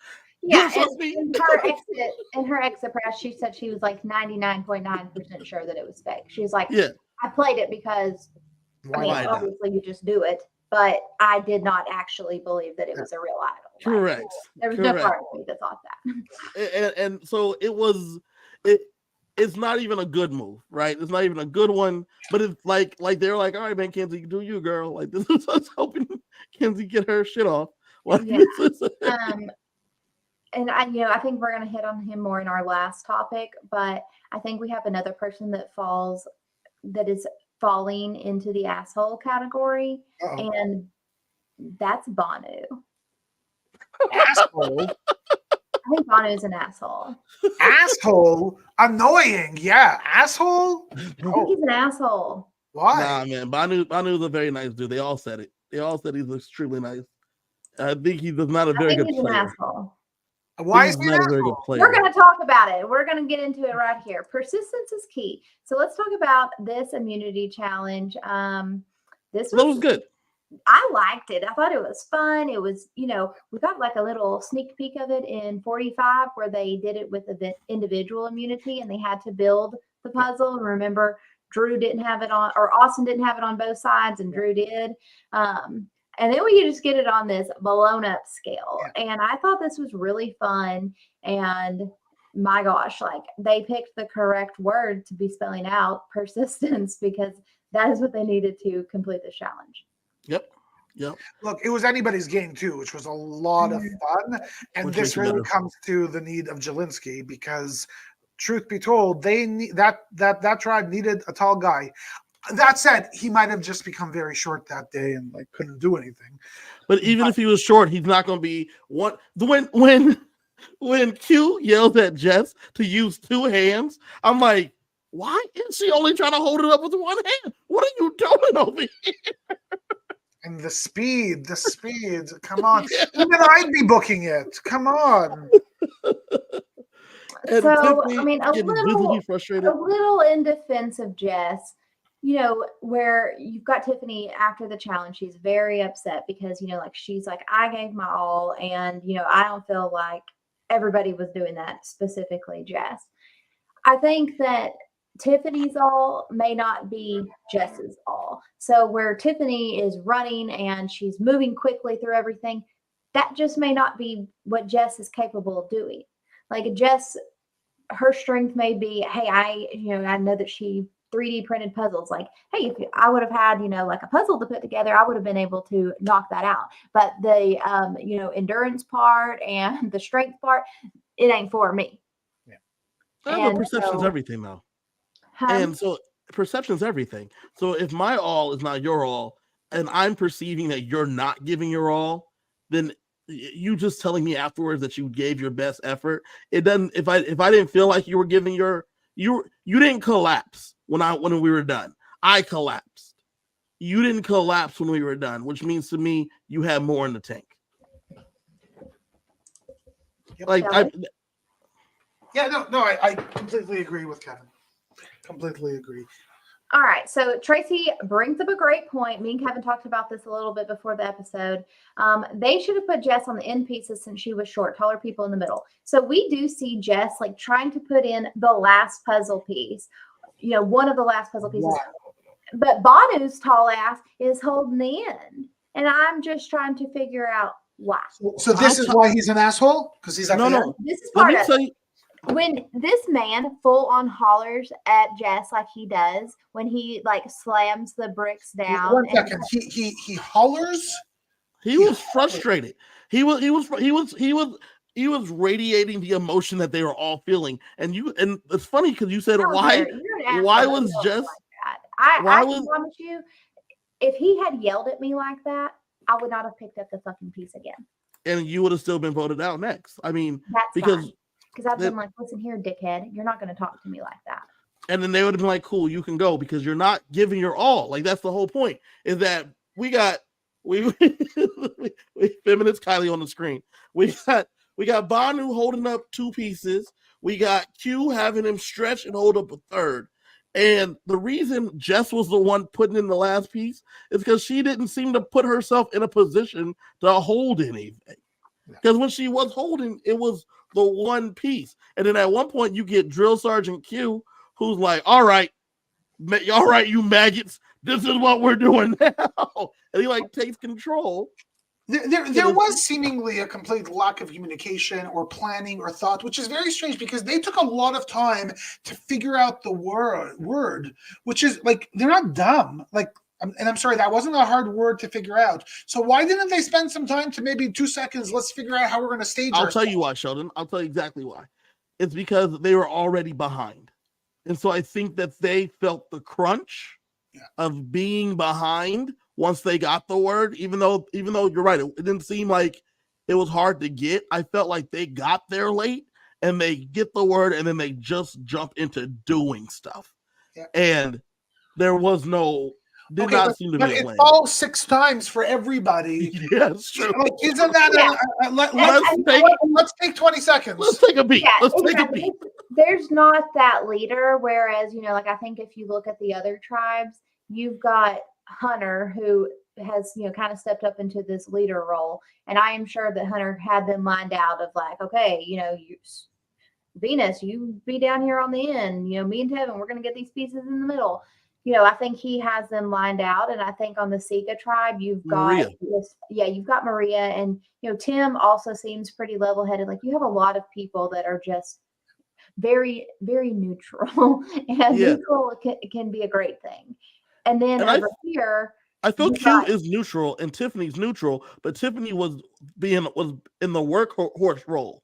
Yeah, in her exit press, she said she was like 99.9% sure that it was fake. She was like, yeah, I played it because obviously you just do it, but I did not actually believe that it was a real idol. Correct. There was no part of me that thought that. And so it's not even a good move, right? It's not even a good one, but it's like they're like, all right, man, Kenzie, do you, girl. Like this is us helping Kenzie get her shit off. Like, yeah. And I think we're going to hit on him more in our last topic, but I think we have another person that is falling into the asshole category. Uh-oh. And that's Banu. Asshole? I think Banu's an asshole. Asshole? Annoying. Yeah. Asshole? I think he's an asshole. Why? Nah, man. Banu's a very nice dude. They all said it. They all said he's extremely nice. I think he's not a very good he's player. an asshole. Why is he's he not an a very good asshole? player? We're going to talk about it. We're going to get into it right here. Persistence is key. So let's talk about this immunity challenge. This was good. I liked it. I thought it was fun. It was, we got like a little sneak peek of it in 45 where they did it with the individual immunity and they had to build the puzzle. And remember, Drew didn't have it on, or Austin didn't have it on both sides, and Drew did. And then we just get it on this blown up scale. And I thought this was really fun. And my gosh, like they picked the correct word to be spelling out persistence, because that is what they needed to complete this challenge. Yep. Look, it was anybody's game too, which was a lot of fun. And Which this really comes to the need of Jelinski, because truth be told, that tribe needed a tall guy. That said, he might have just become very short that day and like couldn't do anything. But even if he was short, he's not going to be one. When Q yells at Jess to use two hands, I'm like, why is she only trying to hold it up with one hand? What are you doing over here? And the speed. Come on. Even I'd be booking it. Come on. And so, Tiffany I mean, a little in defense of Jess, where you've got Tiffany after the challenge, she's very upset because, she's like, I gave my all. And, I don't feel like everybody was doing that, specifically Jess. I think that Tiffany's all may not be Jess's all. So where Tiffany is running and she's moving quickly through everything, that just may not be what Jess is capable of doing. Like Jess, her strength may be, hey, I know that she 3D printed puzzles. Like, hey, if I would have had, like a puzzle to put together, I would have been able to knock that out. But the, endurance part and the strength part, it ain't for me. Yeah. And perception's everything though. And so perception's everything. So if my all is not your all, and I'm perceiving that you're not giving your all, then you just telling me afterwards that you gave your best effort. It doesn't. If I didn't feel like you were giving you didn't collapse when we were done. I collapsed. You didn't collapse when we were done, which means to me you have more in the tank. Yep. Like I completely agree with Kevin. Completely agree. All right. So Tracy brings up a great point. Me and Kevin talked about this a little bit before the episode. They should have put Jess on the end pieces since she was short, taller people in the middle. So we do see Jess like trying to put in the last puzzle piece, one of the last puzzle pieces. Wow. But Banu's tall ass is holding the end. And I'm just trying to figure out why. So this is why he's an asshole? Because he's no. This is part of it. When this man full on hollers at Jess like he does when he like slams the bricks down. 1 second. He hollers. He was frustrated. He was radiating the emotion that they were all feeling. And it's funny because you said why was Jess? I promise you, if he had yelled at me like that, I would not have picked up the fucking piece again. And you would have still been voted out next. I mean, because I've been like, listen here, dickhead, you're not going to talk to me like that. And then they would have been like, cool, you can go because you're not giving your all. Like, that's the whole point, is that we feminist Kylie on the screen. We got Banu holding up two pieces. We got Q having him stretch and hold up a third. And the reason Jess was the one putting in the last piece is because she didn't seem to put herself in a position to hold anything. Because when she was holding, it was the one piece. And then at one point you get Drill Sergeant Q, who's like, all right, you maggots, this is what we're doing now. And he like takes control. There was seemingly a complete lack of communication or planning or thought, which is very strange because they took a lot of time to figure out the word, which is like, they're not dumb. Like, and I'm sorry, that wasn't a hard word to figure out. So why didn't they spend some time to maybe 2 seconds? Let's figure out how we're going to stage I'll tell you why, Sheldon. I'll tell you exactly why. It's because they were already behind. And so I think that they felt the crunch of being behind once they got the word, even though you're right, it didn't seem like it was hard to get. I felt like they got there late and they get the word and then they just jump into doing stuff. Yeah. And there was no did not seem to be a it plan. falls 6 times for everybody. Yeah, it's true. Like, isn't that let's take 20 seconds. Let's take a beat. Yeah, Let's take a beat. There's not that leader. Whereas, like I think if you look at the other tribes, you've got Hunter who has, kind of stepped up into this leader role. And I am sure that Hunter had them lined out of like, okay, Venus, you be down here on the end, me and Tevin, we're going to get these pieces in the middle. I think he has them lined out. And I think on the Sika tribe, you've got you've got Maria, and Tim also seems pretty level-headed. Like, you have a lot of people that are just very, very neutral, and neutral can be a great thing. And then over here, I feel Q is neutral and Tiffany's neutral, but Tiffany was in the workhorse role.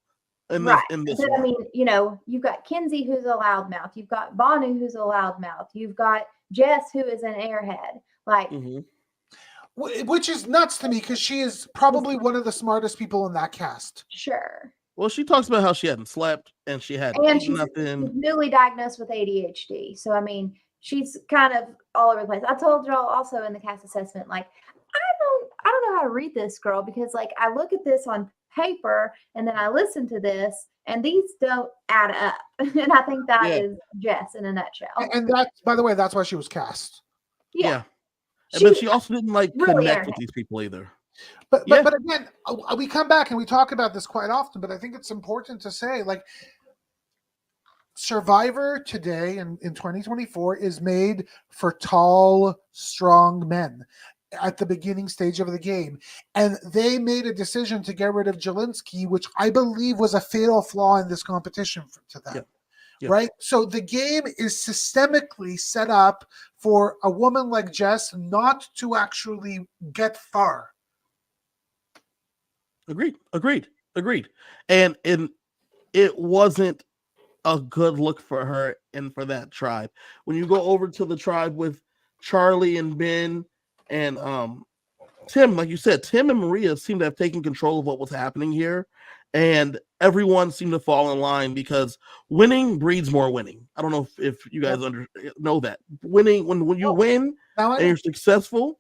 In this but, I mean, you've got Kenzie, who's a loudmouth. You've got Banu, who's a loudmouth. You've got Jess, who is an airhead. Like, which is nuts to me, because she is probably one of the smartest people in that cast. Sure. Well, she talks about how she hadn't slept and she hadn't eaten nothing. She's newly diagnosed with ADHD. So, I mean, she's kind of all over the place. I told y'all also in the cast assessment, like, I don't know how to read this girl, because like I look at this on paper and then I listen to this and these don't add up. And I think that is Jess in a nutshell. And that's, by the way, that's why she was cast. Yeah. But she also didn't really connect with these people either. But again, we come back and we talk about this quite often, but I think it's important to say, like, Survivor today in 2024 is made for tall, strong men at the beginning stage of the game. And they made a decision to get rid of Jelinski, which I believe was a fatal flaw in this competition to them. Yeah. Right? So the game is systemically set up for a woman like Jess not to actually get far. Agreed. And it wasn't a good look for her and for that tribe. When you go over to the tribe with Charlie and Ben and Tim, like you said, Tim and Maria seem to have taken control of what was happening here, and everyone seemed to fall in line, because winning breeds more winning. I don't know if you guys know that. Winning, when you win and you're successful,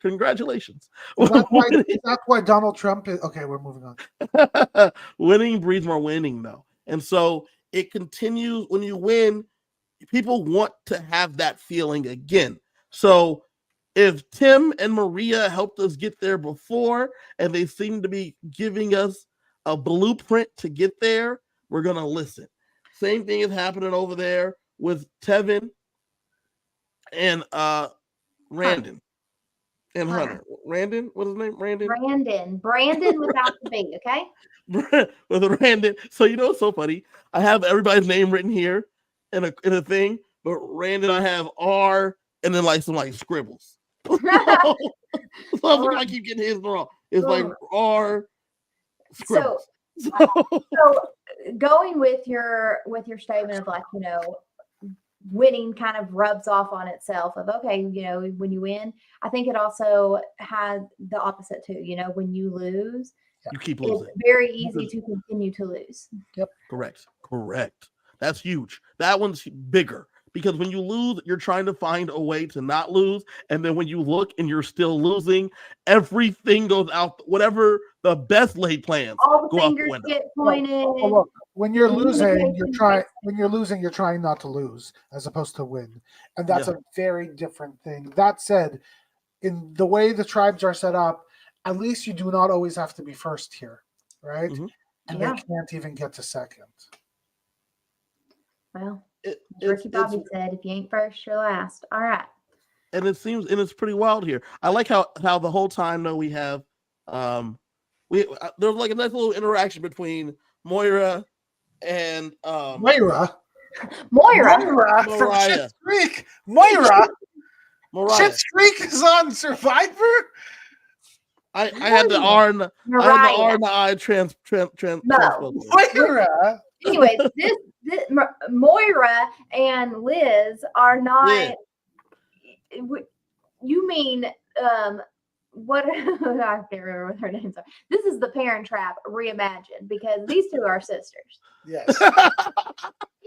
congratulations. Well, that's why Donald Trump is okay. We're moving on. Winning breeds more winning, though, and so it continues. When you win, people want to have that feeling again. So if Tim and Maria helped us get there before, and they seem to be giving us a blueprint to get there, we're going to listen. Same thing is happening over there with Tevin and Randon and Hunter. Randon, what's his name? Brandon without the B, okay? With Randon. So what's so funny? I have everybody's name written here in a thing, but Randon, I have R and then some scribbles. So I keep getting his wrong. It's like R scribbles. So going with your statement of winning kind of rubs off on itself of, okay, when you win, I think it also has the opposite too. When you lose, you keep losing. It's very easy to continue to lose. Yep. Correct. That's huge. That one's bigger, because when you lose, you're trying to find a way to not lose. And then when you look and you're still losing, everything goes out. Whatever the best laid plans all the go out the fingers window. get pointed. Well, look, when you're losing, you're trying not to lose as opposed to win. And that's a very different thing. That said, in the way the tribes are set up, at least you do not always have to be first here, right? Mm-hmm. And they can't even get to second. Well, Ricky Bobby said, if you ain't first, you're last. All right. And it's pretty wild here. I like how the whole time though we have there's a nice little interaction between Moira and Moira from Schitt's Creek. Moira. Schitt's Creek is on Survivor. I had the R and the I trans. Moira. Anyways, this Moira and Liz are not. Yeah. You mean what? I can't remember what her names are. This is the Parent Trap reimagined, because these two are sisters. Yes.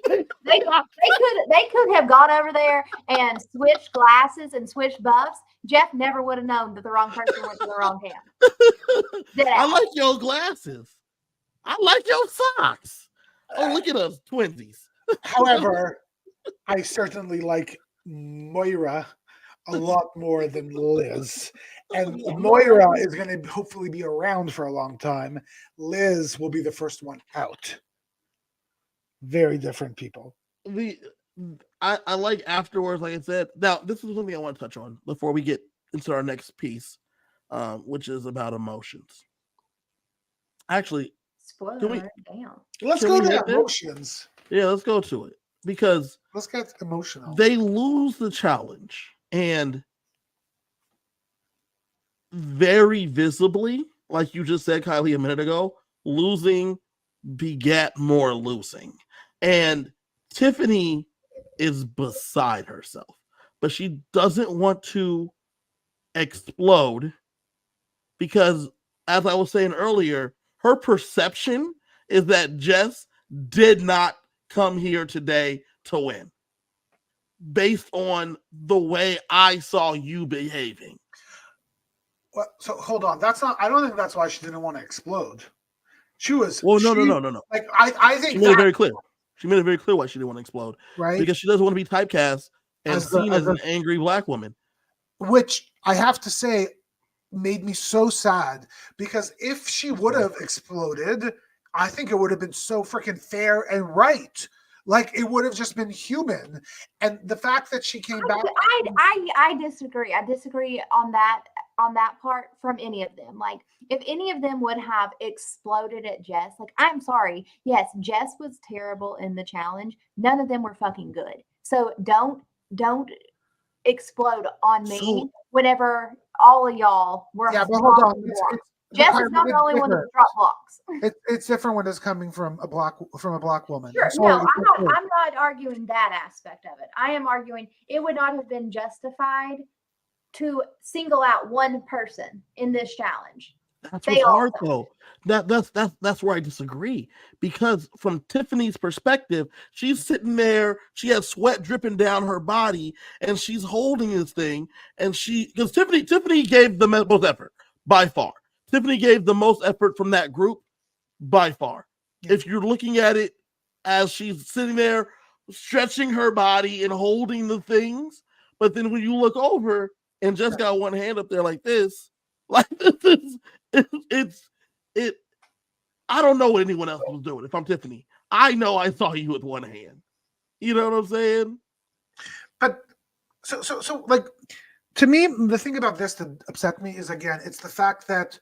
They could have gone over there and switched glasses and switched buffs. Jeff never would have known that the wrong person went to the wrong camp. I like your glasses. I like your socks. Oh, look at us, twinsies. However, I certainly like Moira a lot more than Liz. And Moira is going to hopefully be around for a long time. Liz will be the first one out. Very different people. I like afterwards, like I said. Now, this is something I want to touch on before we get into our next piece, which is about emotions. Actually, let's go to emotions. Yeah, let's go to it because let's get emotional. They lose the challenge, and very visibly, like you just said, Kylie, a minute ago, losing begat more losing. And Tiffany is beside herself, but she doesn't want to explode because, as I was saying earlier, her perception is that Jess did not come here today to win based on the way I saw you behaving. Well, so hold on. I don't think that's why she didn't want to explode. She was. Well, no. Like, I think she made it very clear. She made it very clear why she didn't want to explode. Right. Because she doesn't want to be typecast and seen as an angry black woman. Which I have to say made me so sad, because if she would have exploded, I think it would have been so freaking fair and right. Like, it would have just been human. And the fact that she came back. I disagree. I disagree on that part from any of them. Like, if any of them would have exploded at Jess, like, I'm sorry. Yes, Jess was terrible in the challenge. None of them were fucking good. So don't explode on me whenever all of y'all were. Yeah, but hold on. Jess is not the only one that dropped blocks. It's different when it's coming from a black woman. Sure, no, I'm not arguing that aspect of it. I am arguing it would not have been justified to single out one person in this challenge. That's what's hard though. That's where I disagree, because from Tiffany's perspective, she's sitting there, she has sweat dripping down her body, and she's holding this thing, and because Tiffany gave the most effort by far. Tiffany gave the most effort from that group by far. Yeah. If you're looking at it as she's sitting there stretching her body and holding the things, but then when you look over and just got one hand up there like this is it. I don't know what anyone else was doing. If I'm Tiffany, I know I saw you with one hand. You know what I'm saying? But so like, to me, the thing about this that upset me is, again, it's the fact that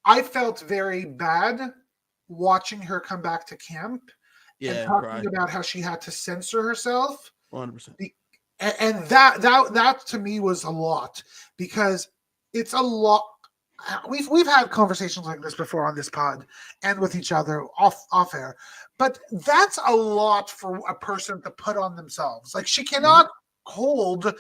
I felt very bad watching her come back to camp and talking about how she had to censor herself. 100%. And that to me was a lot, because it's a lot. We've had conversations like this before on this pod and with each other off air, but that's a lot for a person to put on themselves. Like, she cannot hold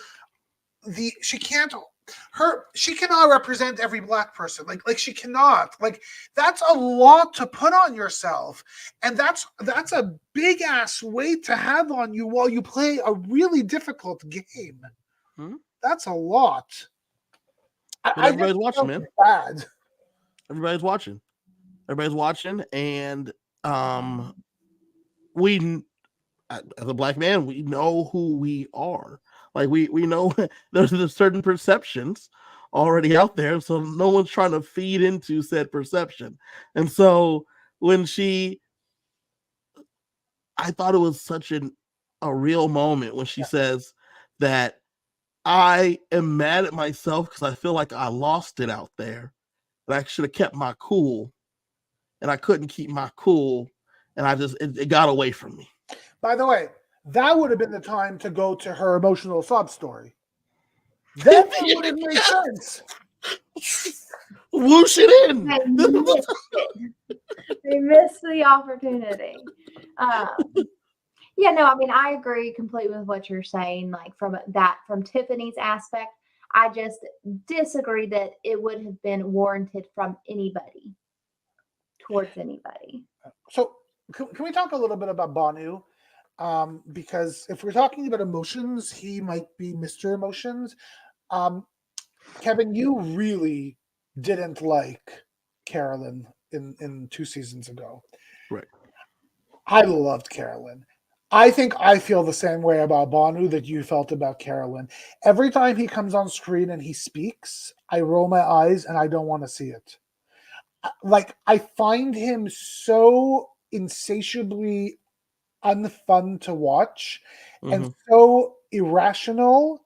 she cannot represent every black person. Like she cannot. Like, that's a lot to put on yourself, and that's a big ass weight to have on you while you play a really difficult game. That's a lot. Everybody's watching, man. Bad. Everybody's watching, and we, as a black man, we know who we are. Like, we know there's certain perceptions already out there, so no one's trying to feed into said perception. And so when I thought it was such a real moment when she says that I am mad at myself because I feel like I lost it out there, and I should have kept my cool, and I couldn't keep my cool, and it got away from me. By the way, that would have been the time to go to her emotional sob story. Then it would have made sense. Whoosh it in. They missed the opportunity. Yeah, no, I mean, I agree completely with what you're saying. Like, from Tiffany's aspect, I just disagree that it would have been warranted from anybody towards anybody. So can we talk a little bit about Bonu? because if we're talking about emotions, he might be Mr. Emotions. Kevin, you really didn't like Carolyn in 2 seasons ago. Right. I loved Carolyn. I think I feel the same way about Banu that you felt about Carolyn. Every time he comes on screen and he speaks, I roll my eyes and I don't want to see it. Like, I find him so insatiably unfun to watch and so irrational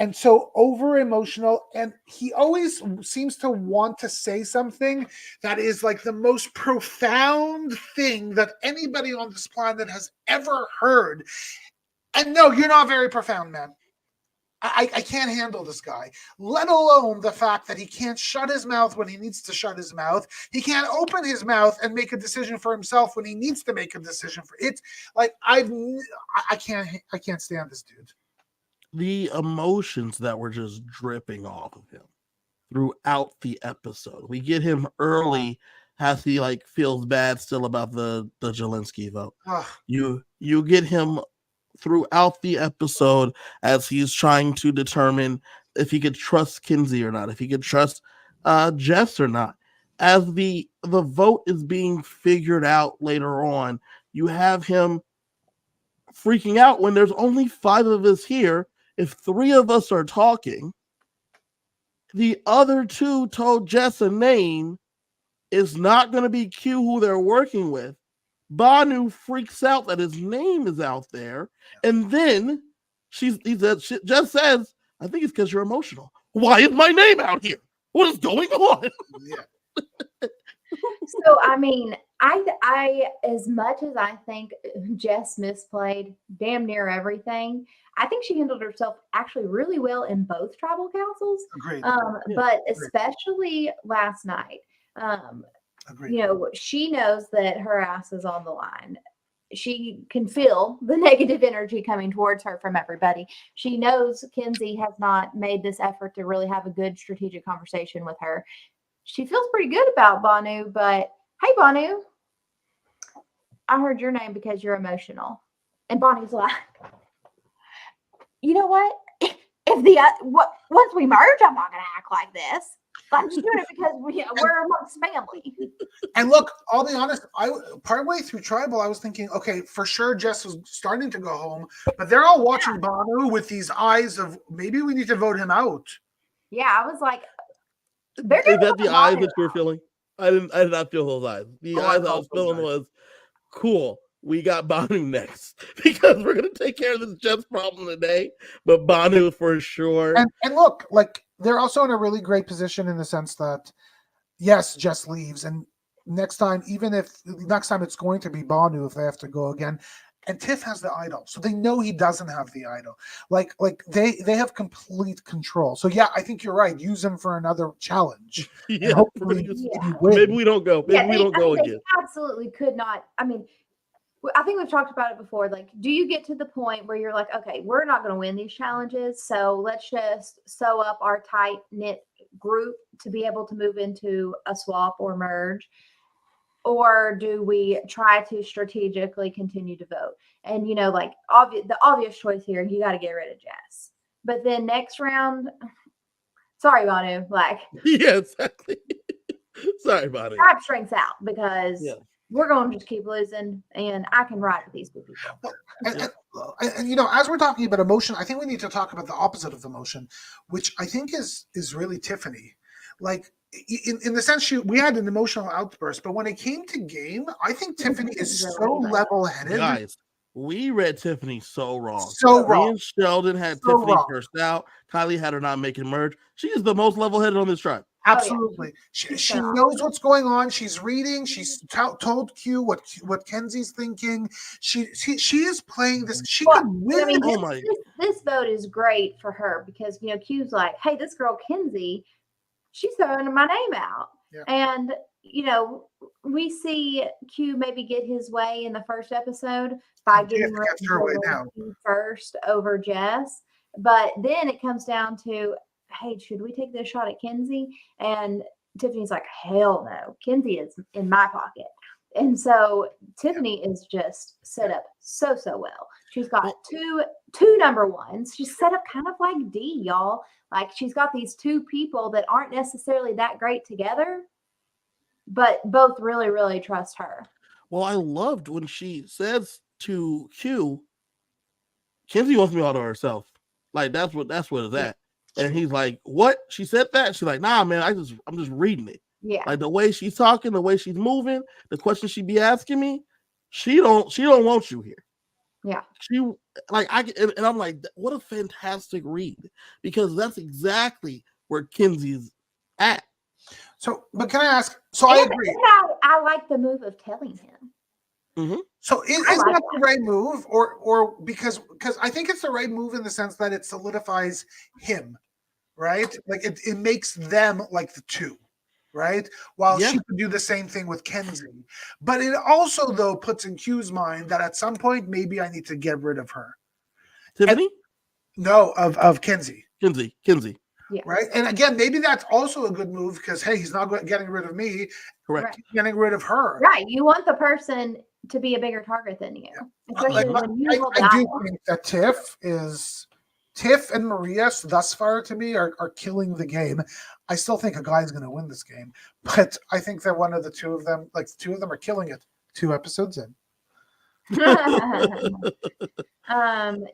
and so over emotional, and he always seems to want to say something that is like the most profound thing that anybody on this planet has ever heard. And no, you're not very profound, man. I can't handle this guy, let alone the fact that he can't shut his mouth when he needs to shut his mouth. He can't open his mouth and make a decision for himself when he needs to make a decision for it. Like, I can't stand this dude. The emotions that were just dripping off of him throughout the episode. We get him early as he like feels bad still about the Zelensky vote. You get him throughout the episode as he's trying to determine if he could trust Kinsey or not, if he could trust Jess or not. As the vote is being figured out later on, you have him freaking out when there's only 5 of us here. If 3 of us are talking, the other 2 told Jess a name. Is not going to be Q who they're working with. Banu freaks out that his name is out there, and then she just says, "I think it's because you're emotional. Why is my name out here? What is going on?" Yeah. So I mean, I as much as I think Jess misplayed damn near everything, I think she handled herself actually really well in both tribal councils. Agreed. But especially last night. Agreed. You know, she knows that her ass is on the line. She can feel the negative energy coming towards her from everybody. She knows Kinsey has not made this effort to really have a good strategic conversation with her. She feels pretty good about Banu, but hey, Banu, I heard your name because you're emotional. And Bonnie's like, you know what? Once we merge, I'm not going to act like this. I'm just doing it because we're amongst family. And look, I'll be honest, partway through Tribal, I was thinking, okay, for sure Jess was starting to go home, but they're all watching Banu with these eyes of maybe we need to vote him out. Yeah, I was like, is that the eyes that you're feeling? I did not feel those eyes. The eyes I was feeling was cool. We got Banu next because we're gonna take care of this Jess problem today. But Banu for sure. And look, like they're also in a really great position in the sense that yes, Jess leaves, and next time it's going to be Banu if they have to go again. And Tiff has the idol, so they know he doesn't have the idol. Like they have complete control. So yeah, I think you're right. Use him for another challenge. Yeah, hopefully maybe we don't go. Maybe we don't go again. They absolutely could not. I mean, I think we've talked about it before. Like, do you get to the point where you're like, okay, we're not going to win these challenges, so let's just sew up our tight knit group to be able to move into a swap or merge? Or do we try to strategically continue to vote? And, you know, like the obvious choice here, you got to get rid of Jess. But then next round, sorry, Banu, like. Yeah, exactly. Sorry, Banu. Tribe strengths out because we're going to just keep losing, and I can ride with these people. And you know, as we're talking about emotion, I think we need to talk about the opposite of emotion, which I think is really Tiffany. Like, in the sense we had an emotional outburst, but when it came to game, I think Tiffany is so level-headed. Guys, we read Tiffany so wrong. So wrong. Me and Sheldon had Tiffany cursed out. Kylie had her not making merge. She is the most level-headed on this tribe. Absolutely. She knows what's going on. She's reading. She's told Q what Kenzie's thinking. She is playing this. She could win. I mean, this vote is great for her because, you know, Q's like, hey, this girl Kenzie, she's throwing my name out. Yeah. And, you know, we see Q maybe get his way in the first episode by getting her way now first over Jess. But then it comes down to, hey, should we take this shot at Kenzie? And Tiffany's like, hell no. Kenzie is in my pocket. And so Tiffany is just set up so well. She's got two number ones. She's set up kind of like D, y'all. Like she's got these two people that aren't necessarily that great together, but both really, really trust her. Well, I loved when she says to Q, Kenzie wants me all to herself. Like that's what it's at. And he's like, what? She said that? She's like, nah, man, I'm just reading it. Yeah. Like the way she's talking, the way she's moving, the questions she be asking me, she don't want you here. Yeah. She like and I'm like, what a fantastic read, because that's exactly where Kenzie's at. So, but can I ask? So I agree. I like the move of telling him. Mm-hmm. So is that the right move, or because I think it's the right move in the sense that it solidifies him, right? Like it makes them like the two, right? While she could do the same thing with Kenzie, but it also though puts in Q's mind that at some point maybe I need to get rid of her. Tiffany? No, of Kenzie. Kenzie. Yeah. Right. And again, maybe that's also a good move because, hey, he's not getting rid of me. Correct. He's getting rid of her. Right. You want the person to be a bigger target than you. Especially when you hold I do think that Tiff and Maria thus far to me are killing the game. I still think a guy's going to win this game, but I think that one of the two of them, like the two of them are killing it 2 episodes in.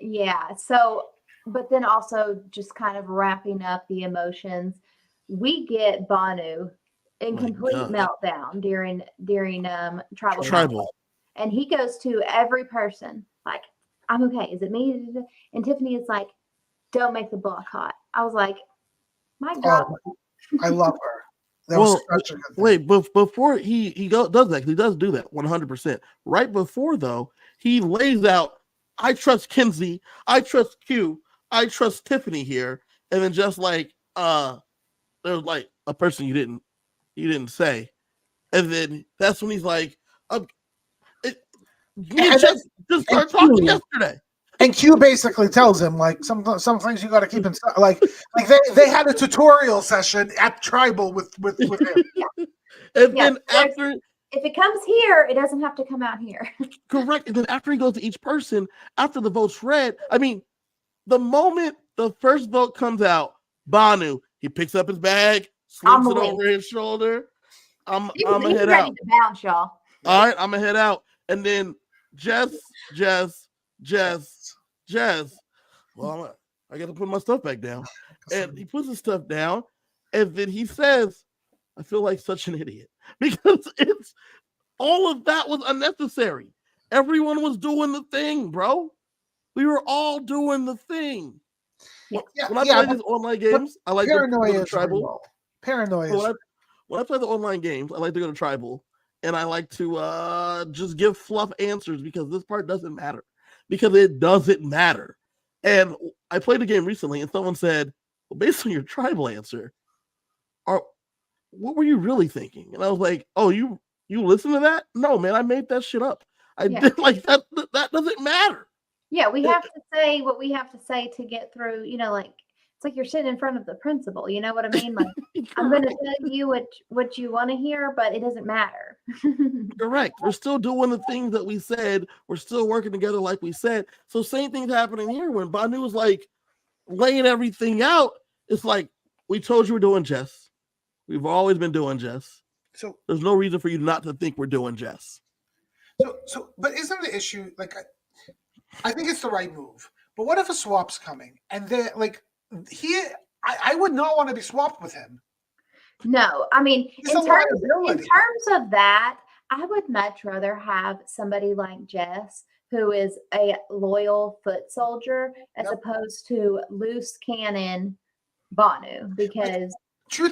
Yeah. So, but then also just kind of wrapping up the emotions, we get Banu in complete meltdown during tribal. And he goes to every person like, I'm okay. Is it me? And Tiffany is like, don't make the block hot. I was like, my God. I love her. That was such a good thing. Wait, but before he does that, he does do that 100%. Right before though, he lays out, I trust Kenzie, I trust Q, I trust Tiffany here, and then just like there's like a person you didn't say, and then that's when he's like, just started talking yesterday. And Q basically tells him like some things you got to keep in like they had a tutorial session at Tribal with him. And then after, if it comes here, it doesn't have to come out here. Correct. And then after he goes to each person, after the vote's read, I mean, the moment the first vote comes out, Banu, he picks up his bag, slings it over his shoulder. I'm gonna head out. To bounce, y'all. All right, I'm gonna head out. And then Jess. Well, I got to put my stuff back down. And he puts his stuff down, and then he says, I feel like such an idiot. Because it's all of that was unnecessary. Everyone was doing the thing, bro. We were all doing the thing. When I play these online games, I like to go to Tribal. Paranoia. When I play the online games, I like to go to Tribal, and I like to just give fluff answers because this part doesn't matter. Because it doesn't matter. And I played a game recently, and someone said, well, based on your Tribal answer, what were you really thinking? And I was like, oh, you listen to that? No, man, I made that shit up. I did like that. That doesn't matter. Yeah, we have to say what we have to say to get through, like it's like you're sitting in front of the principal, you know what I mean? Like I'm gonna tell you what you want to hear, but it doesn't matter. Correct. We're still doing the things that we said. We're still working together like we said. So same thing's happening here when Banu was like laying everything out. It's like, we told you we're doing Jess. We've always been doing Jess. So there's no reason for you not to think we're doing Jess. So but isn't the issue like I think it's the right move. But what if a swap's coming and they like I would not want to be swapped with him. No, I mean in terms of that, I would much rather have somebody like Jess who is a loyal foot soldier as opposed to loose cannon Banu, because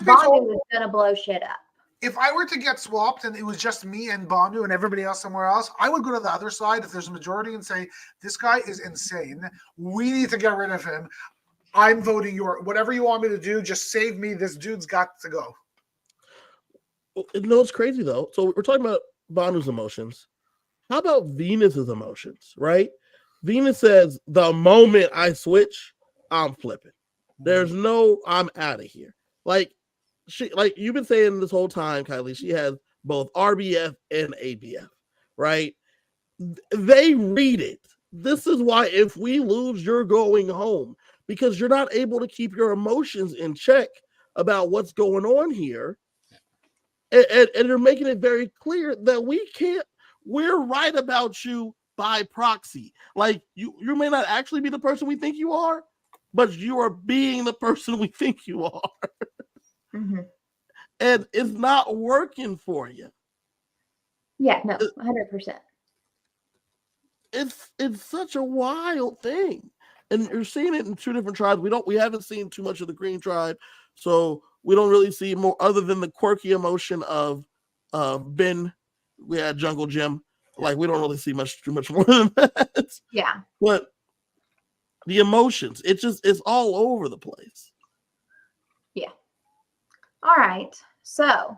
Banu is gonna blow shit up. If I were to get swapped and it was just me and Banu and everybody else somewhere else, I would go to the other side if there's a majority and say, this guy is insane. We need to get rid of him. I'm voting whatever you want me to do, just save me. This dude's got to go. No, it's crazy though. So we're talking about Banu's emotions. How about Venus's emotions, right? Venus says, the moment I switch, I'm flipping. There's no, I'm out of here. Like you've been saying this whole time, Kylie, she has both RBF and ABF, right? They read it. This is why if we lose, you're going home, because you're not able to keep your emotions in check about what's going on here. And they're making it very clear that we're right about you by proxy. Like you may not actually be the person we think you are, but you are being the person we think you are. Mm-hmm. And it's not working for you. Yeah, no, 100%. It's such a wild thing. And you're seeing it in two different tribes. We haven't seen too much of the Green tribe, so we don't really see more other than the quirky emotion of Ben. We had Jungle Jim. Like we don't really see too much more than that. Yeah. But the emotions, it's all over the place. Yeah. All right. So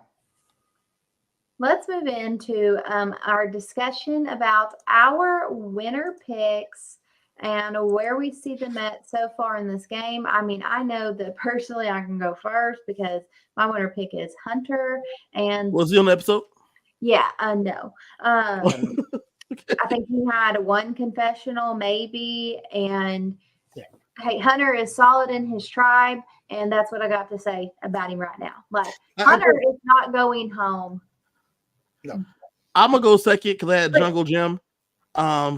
let's move into our discussion about our winner picks and where we see them at so far in this game. I mean, I know that personally I can go first because my winner pick is Hunter. And was he on the episode? Yeah, no. I think he had one confessional, maybe. And hey, Hunter is solid in his tribe, and that's what I got to say about him right now. Like, Hunter is not going home. No. I'm gonna go second because I had Jungle Jim.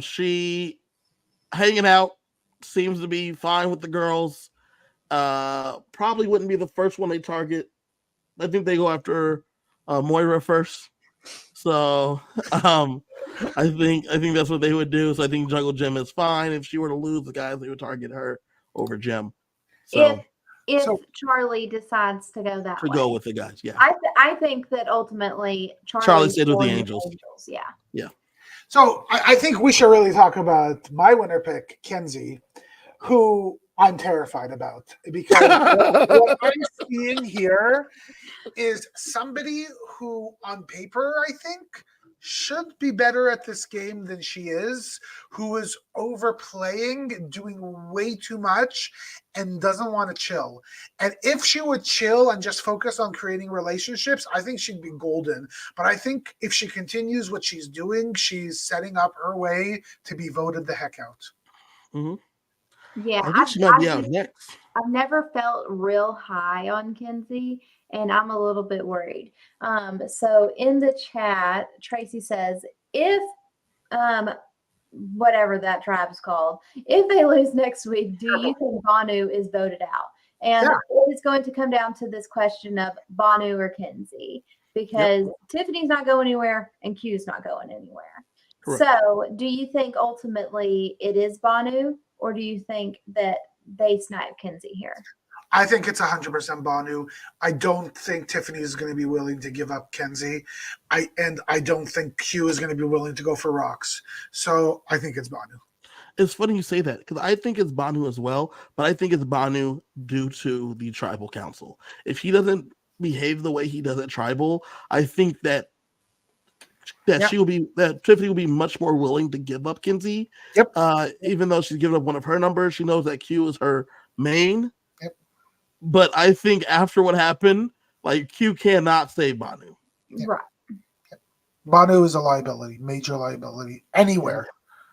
She hanging out, seems to be fine with the girls. Probably wouldn't be the first one they target. I think they go after Moira first. So I think that's what they would do. So I think Jungle Jim is fine. If she were to lose, the guys they would target her over Jim. So if Charlie decides to go that way, go with the guys, yeah. I think that ultimately Charlie stayed with the Angels. Yeah. So I think we should really talk about my winner pick, Kenzie, who I'm terrified about, because what I'm seeing here is somebody who, on paper, I think, should be better at this game than she is, who is overplaying, doing way too much, and doesn't want to chill. And if she would chill and just focus on creating relationships, I think she'd be golden. But I think if she continues what she's doing, she's setting up her way to be voted the heck out. Mm-hmm. Yeah, I think she might be out next. I've never felt real high on Kenzie, and I'm a little bit worried. So in the chat, Tracy says, if whatever that tribe is called, if they lose next week, do you think Banu is voted out? And it's going to come down to this question of Banu or Kenzie, because Tiffany's not going anywhere and Q's not going anywhere. Correct. So do you think ultimately it is Banu, or do you think that they snipe Kenzie here? I think it's 100% Banu. I don't think Tiffany is going to be willing to give up Kenzie. I don't think Q is going to be willing to go for Rox. So I think it's Banu. It's funny you say that, because I think it's Banu as well, but I think it's Banu due to the tribal council. If he doesn't behave the way he does at tribal, I think that Tiffany will be much more willing to give up Kenzie. Yep. Even though she's given up one of her numbers, she knows that Q is her main. Yep. But I think after what happened, like, Q cannot save Banu. Yep. Right. Yep. Banu is a liability, major liability, anywhere.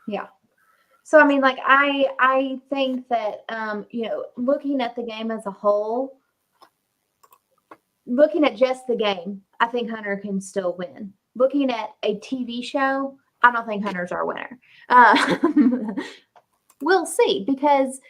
Yeah. So I mean, like, I think that looking at the game as a whole, looking at just the game, I think Hunter can still win. Looking at a TV show, I don't think Hunter's our winner. We'll see, because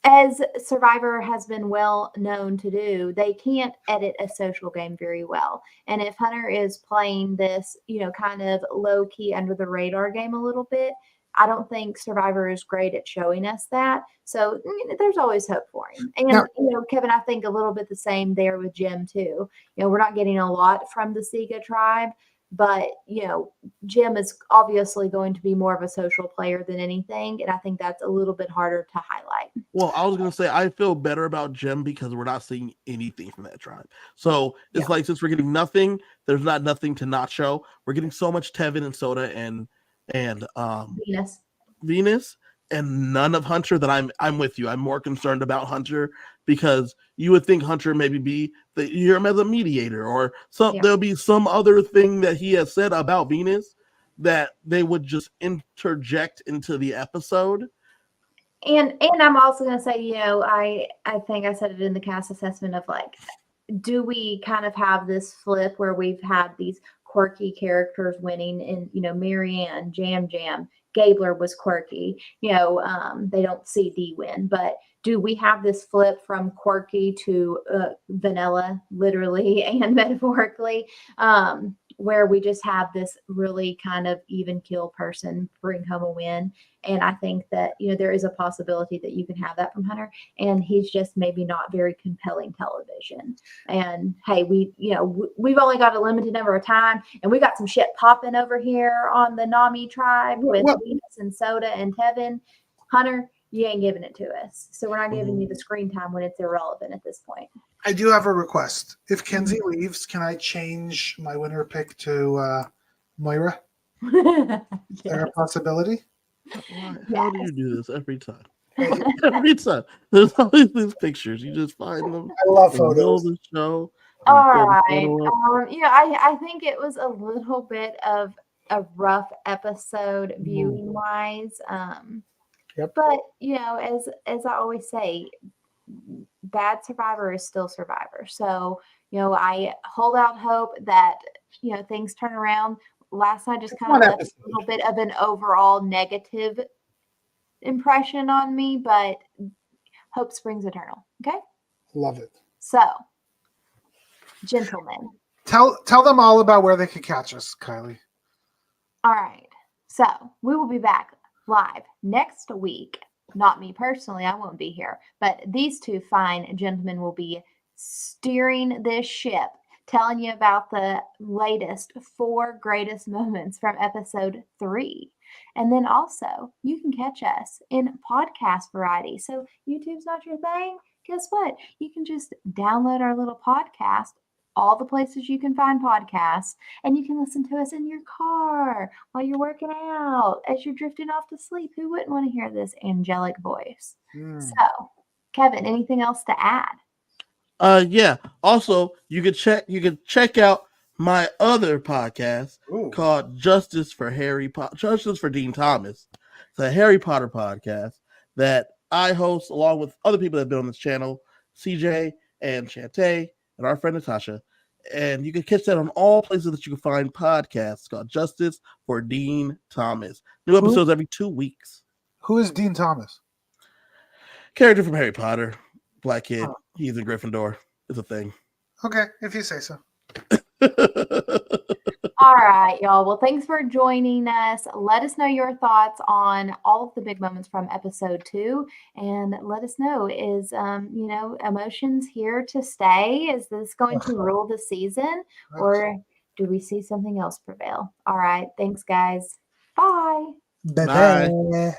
as Survivor has been well known to do, they can't edit a social game very well. And if Hunter is playing this, kind of low key under the radar game a little bit, I don't think Survivor is great at showing us that. So there's always hope for him. And, Kevin, I think a little bit the same there with Jim too. We're not getting a lot from the Siga tribe, but, Jim is obviously going to be more of a social player than anything. And I think that's a little bit harder to highlight. Well, I was going to say, I feel better about Jim because we're not seeing anything from that tribe. So it's like, since we're getting nothing, there's not nothing to not show. We're getting so much Tevin and Soda and Venus and none of Hunter that I'm with you. I'm more concerned about Hunter because you would think Hunter maybe be that you hear him as a mediator or some. Yeah. There'll be some other thing that he has said about Venus that they would just interject into the episode. And I'm also going to say, you know, I think I said it in the cast assessment of like, do we kind of have this flip where we've had these quirky characters winning, and you know, Marianne, Jam, Gabler was quirky. You know, they don't see Dee win, but do we have this flip from quirky to vanilla, literally and metaphorically, where we just have this really kind of even kill person bring home a win? And I think that, you know, there is a possibility that you can have that from Hunter, and he's just maybe not very compelling television. And hey, we've only got a limited number of time, and we got some shit popping over here on the Nami tribe with Venus and Soda and Tevin. Hunter, you ain't giving it to us. So we're not giving you the screen time when it's irrelevant at this point. I do have a request. If Kenzie leaves, can I change my winner pick to Moira? Is there a possibility? How do you do this every time? Every time. There's always these pictures. You just find them. I love photos. The show. All right. I think it was a little bit of a rough episode viewing wise. Yep. But you know, as I always say, bad survivor is still survivor. So, you know, I hold out hope that, you know, things turn around. Last night just kind of left a little bit of an overall negative impression on me, but hope springs eternal. Okay. Love it. So, gentlemen, tell them all about where they can catch us, Kylie. All right. So we will be back live next week. Not me personally, I won't be here, but these two fine gentlemen will be steering this ship, telling you about the latest 4 greatest moments from episode 3. And then also, you can catch us in podcast variety. So YouTube's not your thing? Guess what? You can just download our little podcast, all the places you can find podcasts, and you can listen to us in your car while you're working out, as you're drifting off to sleep. Who wouldn't want to hear this angelic voice? So, Kevin, anything else to add? Yeah. Also, you could check out my other podcast called Justice for Dean Thomas. It's a Harry Potter podcast that I host along with other people that have been on this channel, CJ and Shantae and our friend Natasha. And you can catch that on all places that you can find podcasts called Justice for Dean Thomas. New episodes every 2 weeks. Who is Dean Thomas? Character from Harry Potter. Black kid. He's in Gryffindor. It's a thing. Okay, if you say so. All right, y'all. Well, thanks for joining us. Let us know your thoughts on all of the big moments from episode 2, and let us know, is emotions here to stay? Is this going to rule the season, or do we see something else prevail? All right, thanks, guys. Bye. Bye.